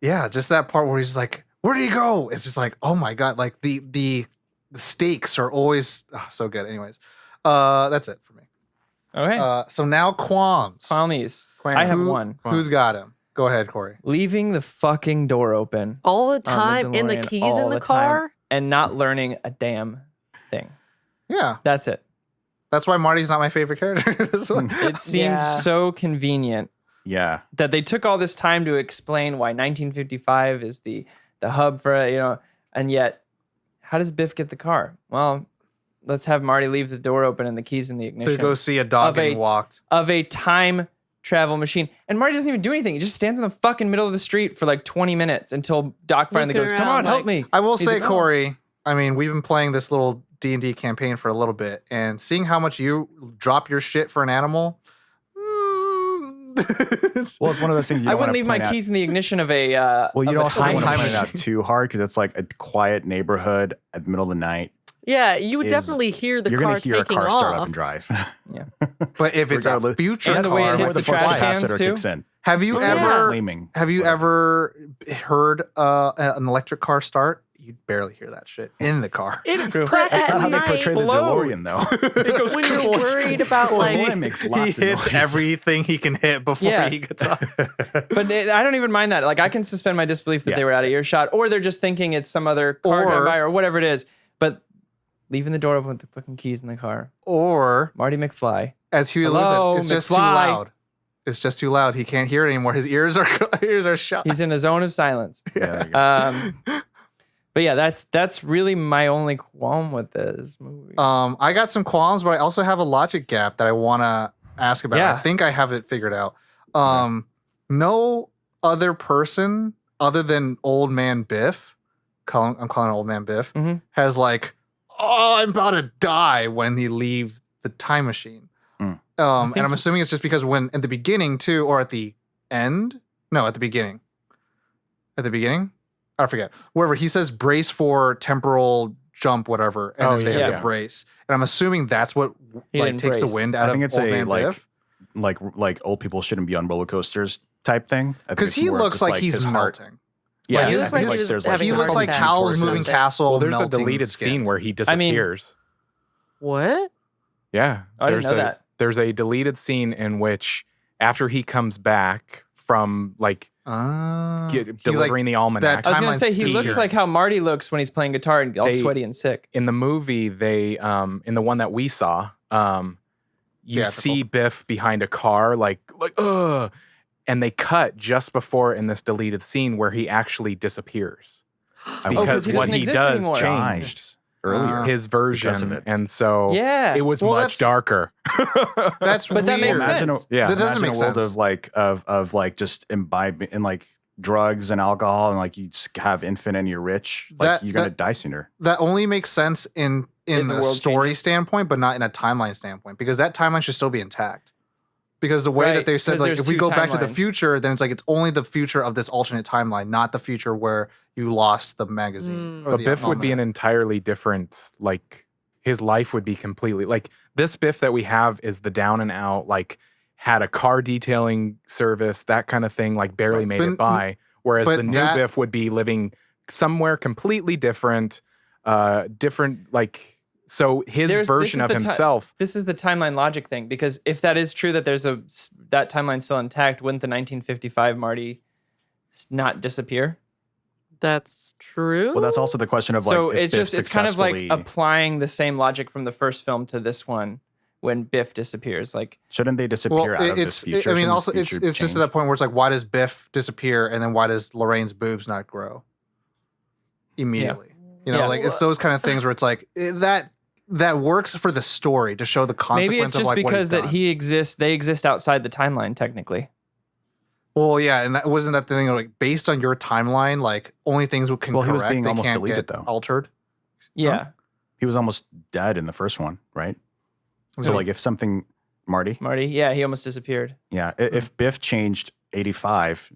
Yeah, just that part where he's like, where did he go? It's just like, oh my god, like the stakes are always so good. Anyways, that's it for me. Okay. So now qualms. Qualmies. I have one. Who's got him? Go ahead, Corey. Leaving the fucking door open All the on time in the DeLorean keys all in the the time car. and not learning a damn thing. Yeah, That's it. that's why Marty's not my favorite character in this one. It seemed Yeah. so convenient Yeah. that they took all this time to explain why 1955 is the hub for, and yet how does Biff get the car? Well, let's have Marty leave the door open and the keys in the ignition To go see a dog Of getting walked. of a time travel machine. And Marty doesn't even do anything. He just stands in the fucking middle of the street for like 20 minutes until Doc finally Looking goes, come on, around help like- me. I will He's say, like, "Oh." Corey, I mean, we've been playing this little D&D campaign for a little bit, and seeing how much you drop your shit for an animal. Well, it's one of those things you I don't wouldn't wanna leave my point out- keys in the ignition of a Well, you of don't a also want to time point it out machine. too hard because it's like a quiet neighborhood at the middle of the night. Yeah, you would Is- definitely hear the You're car going to hear a taking car start up off. and drive. But if it's a Regardless- future And the way it car, hits with the the trash flash, cans capacitor too? kicks in. have you Oh, yeah. ever Flaming. have you ever heard an electric car start? You barely hear that shit in the car. It True. cracked That's not at how they night. portray the DeLorean, though. It goes When you're worried about like DeLorean makes he lots of hits noise. everything he can hit before Yeah. he gets up. But I don't even mind that. Like, I can suspend my disbelief that Yeah. they were out of earshot, or they're just thinking it's some other car Or- driving by or whatever it is. But leaving the door open with the fucking keys in the car. Or, Marty McFly. as Huey Hello, Lewis said, it's just too McFly. loud. It's just too loud. He can't hear it anymore. His ears are shut. He's in a zone of silence. Yeah, there you go. But yeah, that's really my only qualm with this movie. I got some qualms, but I also have a logic gap that I want to ask about. Yeah. I think I have it figured out. No other person other than Old Man Biff, I'm calling Old Man Biff, Mhm. has like, oh, I'm about to die when he leave the time machine. Mm. And I'm assuming it's just because when at the beginning too, or at the end, no, at the beginning. At the beginning, I forget. Wherever he says brace for temporal jump, whatever, and Oh, his has yeah. a brace. And I'm assuming that's what He like didn't takes the brace. wind out I think of it's Old a Man Biff. like old people shouldn't be on roller coasters type thing. I think Because it's he more of looks just, like he's his heart. melting. Yeah, He I looks think like he's there's having He a looks heart like attack. Howl's forces. Moving Castle. Well, there's a melting deleted skin. scene where he I mean- disappears. what? Yeah. I didn't there's know that. There's a deleted scene in which after he comes back from like He's delivering the almanac. I was gonna timeline's say he looks deep. like how Marty looks when he's playing guitar and all They- sweaty and sick. in the movie, they in the one that we saw, you Theatrical. see Biff behind a car, like and they cut just before in this deleted scene where he actually disappears I Oh, 'cause because he what doesn't he exist does anymore. changed earlier. his Because of version, it. and so Yeah. it was Well, much that's- darker. That's But that weird. makes Imagine sense. a, Yeah. That doesn't imagine make a world sense. of like just imbibing in like drugs and alcohol and like you just have infant and you're rich. Like That- you're gonna that- die sooner. That only makes sense in If the a world story changes. standpoint, but not in a timeline standpoint, because that timeline should still be intact. Because the way Right, that they said, 'cause like, there's if we two go back to the timelines. future, then it's like it's only the future of this alternate timeline, not the future where you lost the magazine. or But the Biff would be an almanac. entirely different like his life would be completely like this Biff that we have is the down and out, like had a car detailing service, that kind of thing, like barely made it by. Whereas the new Biff would be living somewhere completely different, like, so his version of himself. This is the timeline logic thing, because if that is true that that timeline's still intact, wouldn't the 1955 Marty not disappear? That's true. Well, that's also the question of like, so if it's kind of like applying the same logic from the first film to this one when Biff disappears. Like, shouldn't they disappear out of this future? Also, it's just to that point where it's like, why does Biff disappear and then why does Lorraine's boobs not grow immediately? Yeah. Like it's those kind of things where it's like that works for the story to show the consequence. Maybe it's just because that they exist outside the timeline technically. Well, yeah, and that wasn't that the thing. Like based on your timeline, like only things can correct. He was being almost can't deleted get though. Altered. Yeah, he was almost dead in the first one, right? So like if something, Marty, yeah, he almost disappeared. Yeah, if Biff changed 85,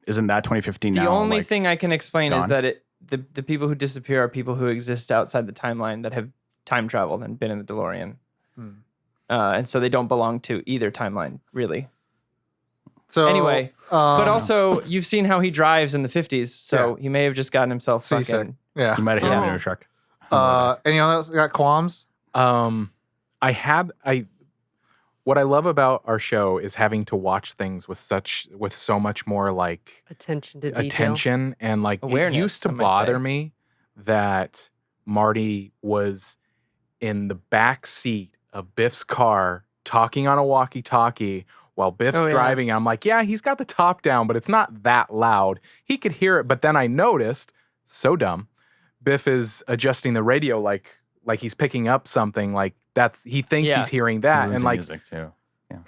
isn't that 2015 now? The only thing I can explain gone? is that the people who disappear are people who exist outside the timeline that have time traveled and been in the DeLorean, and so they don't belong to either timeline really. So anyway, but also you've seen how he drives in the 50s, so he may have just gotten himself fucking. Yeah, he might have hit him in a truck. Anyone else got qualms? What I love about our show is having to watch things with so much more like attention to detail. And like awareness, it used to bother me that Marty was in the back seat of Biff's car talking on a walkie-talkie while Biff's driving. I'm like, yeah, he's got the top down, but it's not that loud. He could hear it, but then I noticed, so dumb, Biff is adjusting the radio like he's picking up something, like he thinks he's hearing that. And like music too. Yeah.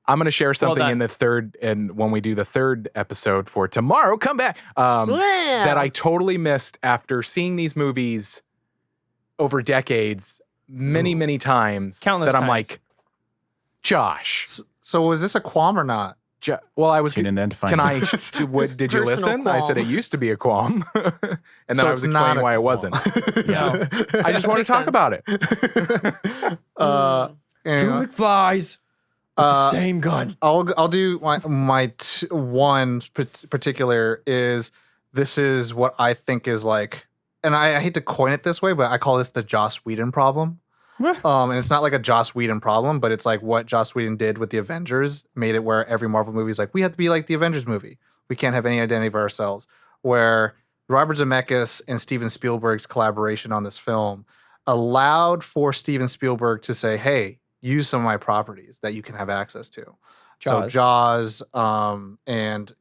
I'm gonna share something in the third, and when we do the third episode for tomorrow, come back. That I totally missed after seeing these movies over decades, many times. Countless that I'm times. like, Josh. So was this a qualm or not? Well, I was. Did you Did you listen? I said it used to be a qualm, and then I was explaining why it wasn't. Yeah, I just want to talk about it. Two McFlies with the same gun. I'll do my one particular is this is what I think is like, and I hate to coin it this way, but I call this the Joss Whedon problem. And it's not like a Joss Whedon problem, but it's like what Joss Whedon did with the Avengers made it where every Marvel movie is like, we have to be like the Avengers movie. We can't have any identity of ourselves. Where Robert Zemeckis and Steven Spielberg's collaboration on this film allowed for Steven Spielberg to say, hey, use some of my properties that you can have access to. Jaws. So Jaws, and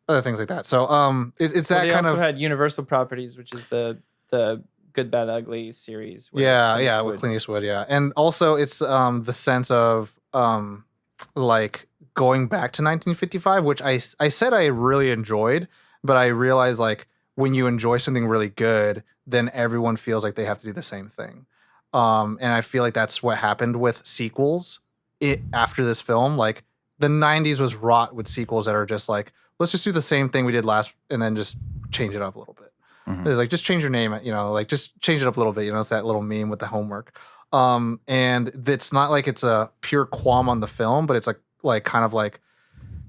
other things like that. So it's that they kind also of had Universal Properties, which is the Good, Bad, Ugly series. with Clint Eastwood, and also it's the sense of like going back to 1955, which I said I really enjoyed, but I realized like when you enjoy something really good, then everyone feels like they have to do the same thing, and I feel like that's what happened with sequels. After this film, like the 90s was wrought with sequels that are just like, let's just do the same thing we did last, and then just change it up a little bit. Mm-hmm. It's like, just change your name, like just change it up a little bit. It's that little meme with the homework. And it's not like it's a pure qualm on the film, but it's like kind of like,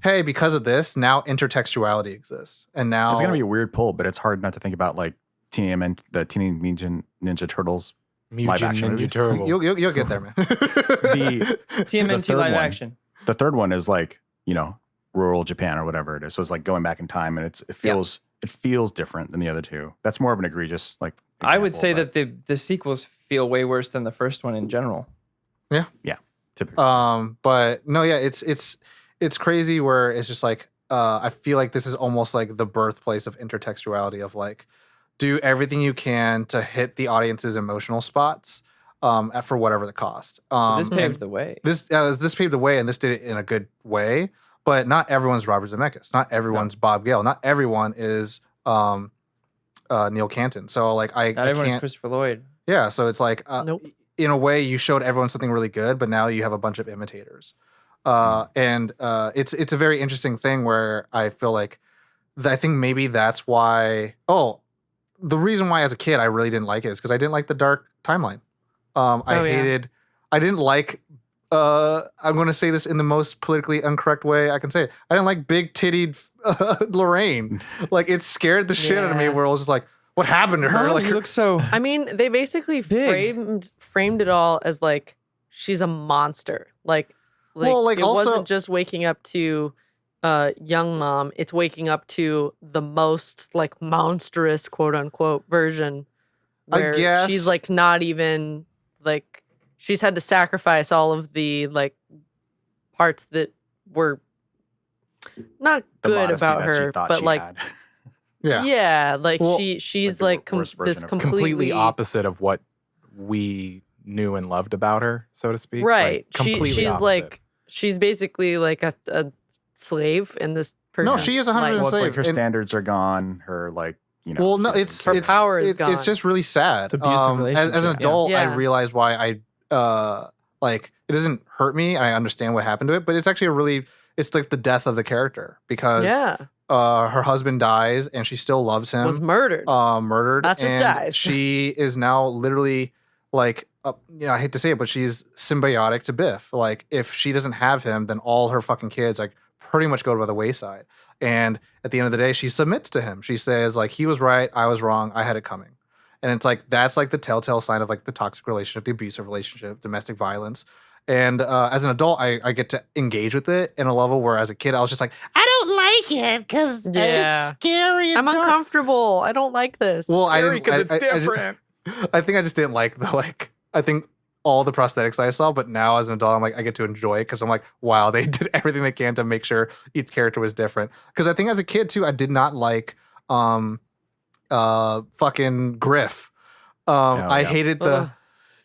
hey, because of this, now intertextuality exists. And now it's going to be a weird pull, but it's hard not to think about like the Teenage Mutant Ninja Turtles live action movies. You'll get there, man. The TMNT live action. The third one is like, rural Japan or whatever it is. So it's like going back in time, and it feels different than the other two. That's more of an egregious example, I would say that the sequels feel way worse than the first one in general. Yeah, typically. But no, it's crazy where it's just like I feel like this is almost like the birthplace of intertextuality of like, do everything you can to hit the audience's emotional spots for whatever the cost. This paved the way. This paved the way, and this did it in a good way. But not everyone's Robert Zemeckis. Not everyone's Bob Gale. Not everyone is Neil Canton. So like not everyone is Christopher Lloyd. Yeah. So it's like Nope. In a way, you showed everyone something really good, but now you have a bunch of imitators. And it's a very interesting thing where I feel like I think maybe that's why. Oh, the reason why as a kid I really didn't like it is because I didn't like the dark timeline. I didn't like. I'm going to say this in the most politically incorrect way I can say it. I didn't like big tittied Lorraine. Like it scared the shit out of me. Where I was just like, what happened to her? Mom, Like you look so. I mean, they basically framed it all as like she's a monster. Like Well, like, it also- wasn't just waking up to young mom. It's waking up to the most like monstrous quote unquote version where guess- she's like not even like she's had to sacrifice all of the like parts that were not The good modesty about that she her, thought but she like had. yeah, like Well, she's like like, the worst version this of her. completely opposite of what we knew and loved about her, so to speak. Right. Like, completely she's opposite. like she's basically like a slave in this person. No, she is 100% like, Well, it's like slave. her And- standards are gone. Her like Well, no, she it's doesn't it's care. power is it's gone. just really sad. It's abusive As an relationship, yeah. adult, I Yeah. realized why I like it doesn't hurt me, and I understand what happened to it. But it's actually it's like the death of the character because yeah, her husband dies and she still loves him. was murdered. Murdered. Not just and dies. She is now literally like, I hate to say it, but she's symbiotic to Biff. Like, if she doesn't have him, then all her fucking kids like pretty much go by the wayside. And at the end of the day, she submits to him. She says like, he was right, I was wrong, I had it coming. And it's like that's like the telltale sign of like the toxic relationship, the abusive relationship, domestic violence. And as an adult, I get to engage with it in a level where as a kid, I was just like, I don't like it because Yeah. it's scary. And I'm dark." uncomfortable. I don't like this. Well, I Scary didn't because it's I just- different. I think I just didn't like the like. I think all the prosthetics I saw, but now as an adult, I'm like I get to enjoy it because I'm like, wow, they did everything they can to make sure each character was different. Because I think as a kid too, I did not like fucking Griff. I yeah. hated the. Ugh.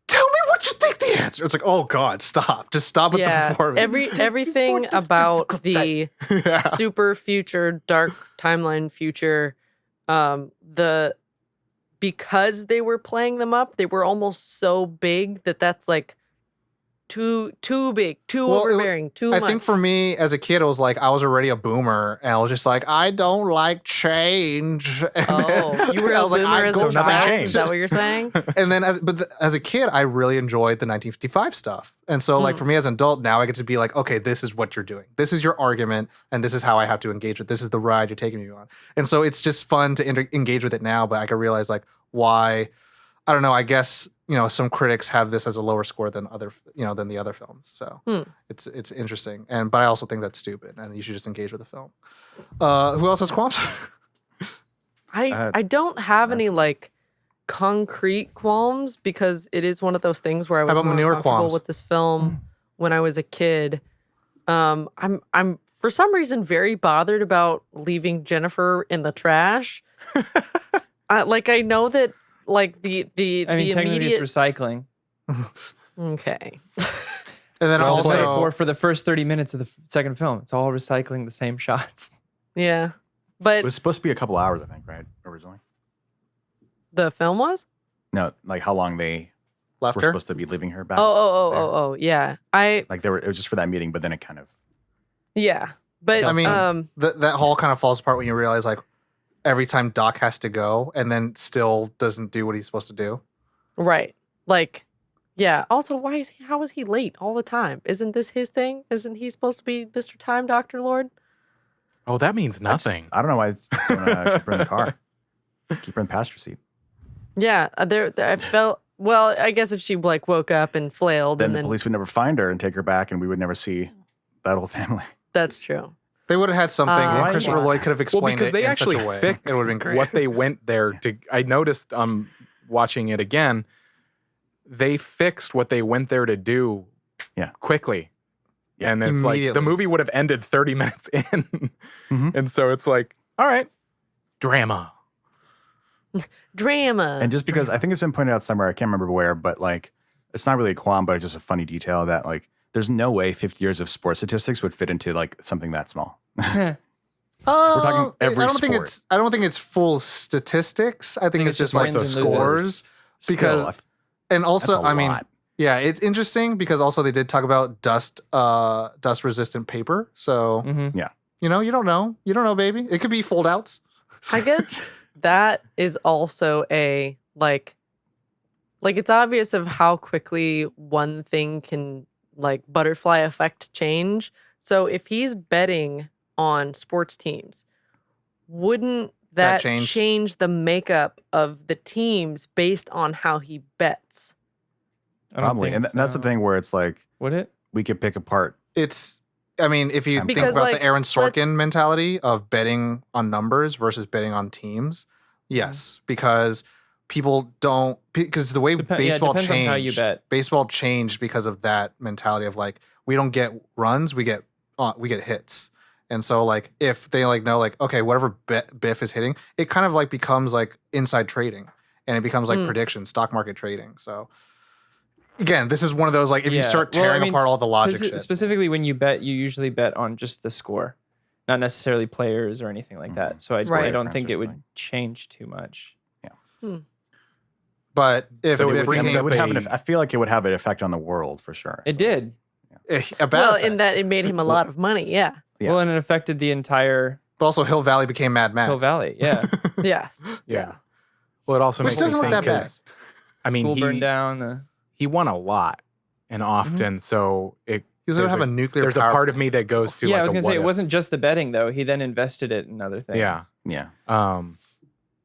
Tell me what you think the answer. It's like, oh God, stop! Just stop with the yeah, performance. everything about the Yeah. super future, dark timeline future, because they were playing them up, they were almost so big that's like too big, too Well, overbearing, too I much. think for me as a kid, it was like I was already a boomer, and I was just like, I don't like change. And oh, you were I a was like, boomer I as go a nothing child? changed. Is that what you're saying? And then as a kid, I really enjoyed the 1955 stuff. And so like for me as an adult, now I get to be like, okay, this is what you're doing. This is your argument, and this is how I have to engage with. This is the ride you're taking me on. And so it's just fun to engage with it now. But I can realize like why. I don't know. I guess some critics have this as a lower score than than the other films. So it's interesting. But I also think that's stupid, and you should just engage with the film. Who else has qualms? I don't have any like concrete qualms because it is one of those things where I was about more manure comfortable qualms? with this film when I was a kid. I'm for some reason very bothered about leaving Jennifer in the trash. I know that like the I mean, technically immediate it's recycling. okay. And then Well, also for the first 30 minutes of the second film, it's all recycling the same shots. Yeah. It But was supposed to be a couple hours, I think, right? Originally. the film was? No, like how long they left were her. supposed to be leaving her back. Oh, yeah. Like it was just for that meeting, but then it kind of. Yeah. But I mean, that whole kind of falls apart when you realize like every time Doc has to go and then still doesn't do what he's supposed to do. right. Like, yeah. Also, how is he late all the time? Isn't this his thing? Isn't he supposed to be Mr. Time, Dr. Lord? Oh, that means nothing. I don't know why it's keep her in the car. Keep her in the passenger seat. Yeah. There I felt, well, I guess if she like woke up and flailed Then and the then police would never find her and take her back, and we would never see that whole family. that's true. They would have had something, and Right. Christopher Lloyd could have Well, explained because it they in actually such a way. fixed It would have been great. what they went there to. I noticed watching it again, they fixed what they went there to do quickly. Yeah. And it's like Immediately. the movie would have ended 30 minutes in. Mhm. And so it's like, all right, drama. Drama. And just because I think it's been pointed out somewhere, I can't remember where, but like it's not really a qualm, but it's just a funny detail that like there's no way 50 years of sports statistics would fit into like something that small. We're talking every I don't think sport. I don't think it's full statistics. I think it's just like wins and scores. loses. Because Still, and also, that's a I mean, lot. yeah, it's interesting because also they did talk about dust resistant paper. So Mm-hmm. you don't know, baby. It could be fold outs. I guess that is also a like it's obvious of how quickly one thing can like butterfly effect change. So if he's betting on sports teams, wouldn't that change the makeup of the teams based on how he bets? Probably. And that's the thing where it's like, would it? We could pick apart. I mean, if you think about the Aaron Sorkin mentality of betting on numbers versus betting on teams, yes, because people don't, because the way baseball changed, on how you bet. Baseball changed because of that mentality of like, we don't get runs, we get hits. And so like, if they like know like, okay, whatever Biff is hitting, it kind of like becomes like inside trading and it becomes like prediction, stock market trading. So again, this is one of those like, if you start tearing apart all the logic shit. Specifically when you bet, you usually bet on just the score, not necessarily players or anything like that. So I don't think it would change too much. Yeah. But if it would have I feel like it would have an effect on the world for sure. It did. In that it made him a lot of money. Yeah. Well, and it affected the entire. But also, Hill Valley became Mad Max. Hill Valley, yeah. Yes. Yeah. Well, it also makes me think because I mean, school burned down. He won a lot, and often so it. He was gonna have a nuclear. There's a part of me that goes to. Yeah, like I was gonna say it wasn't just the betting though. He then invested it in other things. Yeah.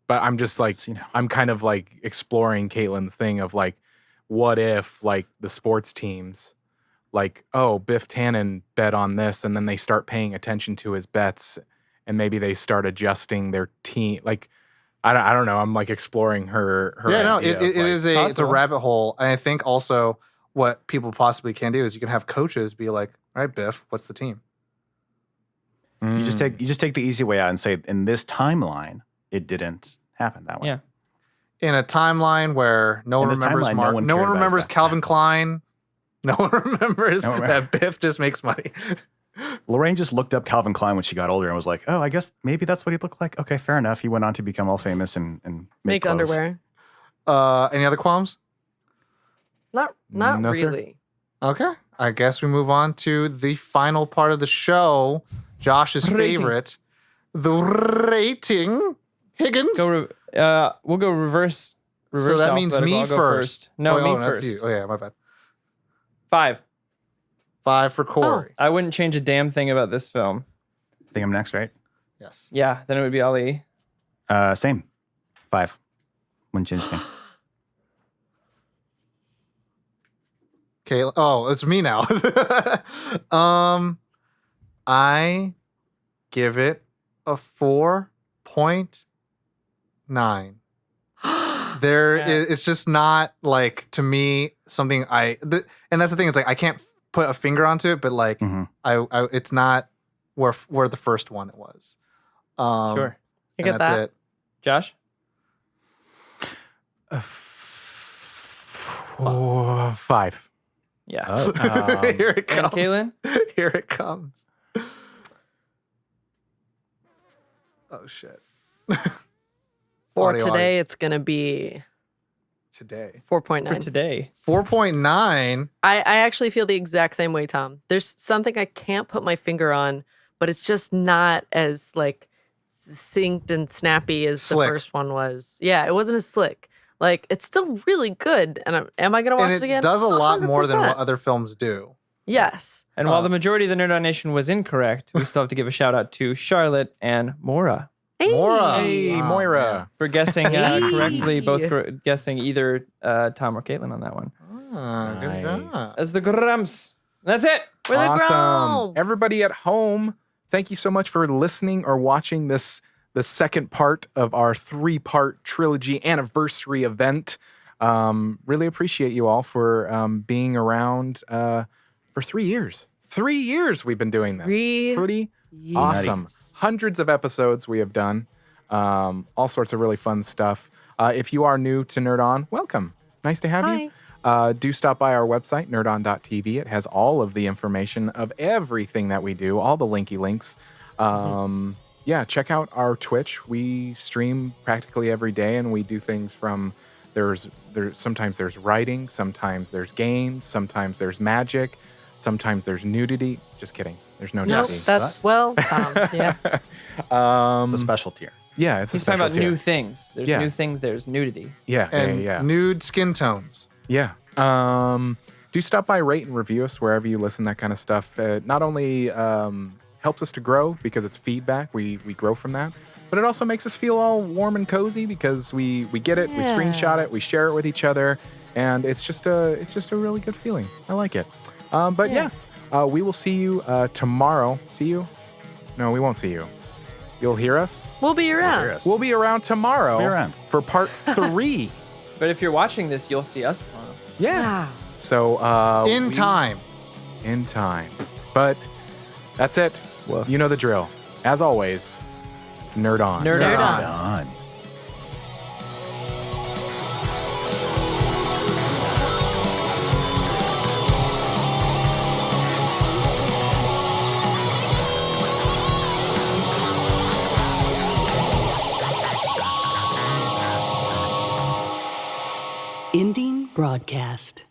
But I'm just like, I'm kind of like exploring Caitlin's thing of like, what if like the sports teams, like, oh, Biff Tannen bet on this, and then they start paying attention to his bets, and maybe they start adjusting their team. Like, I don't know. I'm like exploring her. Yeah, no, it's a rabbit hole. And I think also what people possibly can do is you can have coaches be like, all right, Biff, what's the team? You just take the easy way out and say, in this timeline, it didn't happen that way. Yeah. In a timeline where no one remembers Mark, no one remembers Calvin Klein, no one remembers that Biff just makes money. Lorraine just looked up Calvin Klein when she got older and was like, oh, I guess maybe that's what he looked like. Okay, fair enough. He went on to become all famous and make clothes. Underwear. Any other qualms? Not No, really. Sir. Okay. I guess we move on to the final part of the show. Josh's favorite, the rating. Higgins. We'll go reverse. So that means me first. No, me first. You. Oh yeah, my bad. 5. 5 for Corey. I wouldn't change a damn thing about this film. I think I'm next, right? Yes. Yeah, then it would be Ali. Same. 5. Wouldn't change a thing. Okay. Oh, it's me now. I give it a 4.9. It's just not like, to me, something and that's the thing. It's like I can't put a finger onto it, but like it's not where the first one it was. Sure, I get that. It. Josh, 5. Yeah. Here it comes. And Kaylin? Here it comes. Oh shit. For today, it's gonna be today 4.9. For today, 4.9. I actually feel the exact same way, Tom. There's something I can't put my finger on, but it's just not as like succinct and snappy as the first one was. Yeah, it wasn't as slick. Like, it's still really good. And am I gonna watch it again? It does a lot more than what other films do. Yes. And while the majority of the Nerd On Nation was incorrect, we still have to give a shout out to Charlotte and Maura. Hey. Moira. For guessing correctly, both guessing either Tom or Caitlin on that one. Good job. As the Grumps. That's it. We're the Awesome. Grumps. Everybody at home, thank you so much for listening or watching the second part of our 3-part trilogy anniversary event. Really appreciate you all for being around for 3 years. 3 years we've been doing this. Pretty awesome. Hundreds of episodes we have done. All sorts of really fun stuff. If you are new to Nerd On, welcome. Nice to have you. Do stop by our website, nerdon.tv. It has all of the information of everything that we do, all the linky links. Yeah, check out our Twitch. We stream practically every day, and we do things from sometimes there's writing, sometimes there's games, sometimes there's magic, sometimes there's nudity. Just kidding. There's no nudity. That's yeah. It's the special tier. Yeah, it's He's a talking special about tier. new things. There's Yeah. new things. There's nudity. Yeah, And yeah. nude skin tones. Yeah. Do stop by, rate and review us wherever you listen, that kind of stuff. It not only helps us to grow because it's feedback, we grow from that, but it also makes us feel all warm and cozy because we get it, we screenshot it, we share it with each other, and it's just a really good feeling. I like it. But we will see you tomorrow. See you? No, we won't see you. You'll hear us. We'll be around. We'll be around tomorrow Be around. for part 3. But if you're watching this, you'll see us tomorrow. Yeah. Wow. So In time. In time. But that's it. Woof. You know the drill. As always, nerd on. Nerd Nerd on. on. Done. Ending broadcast.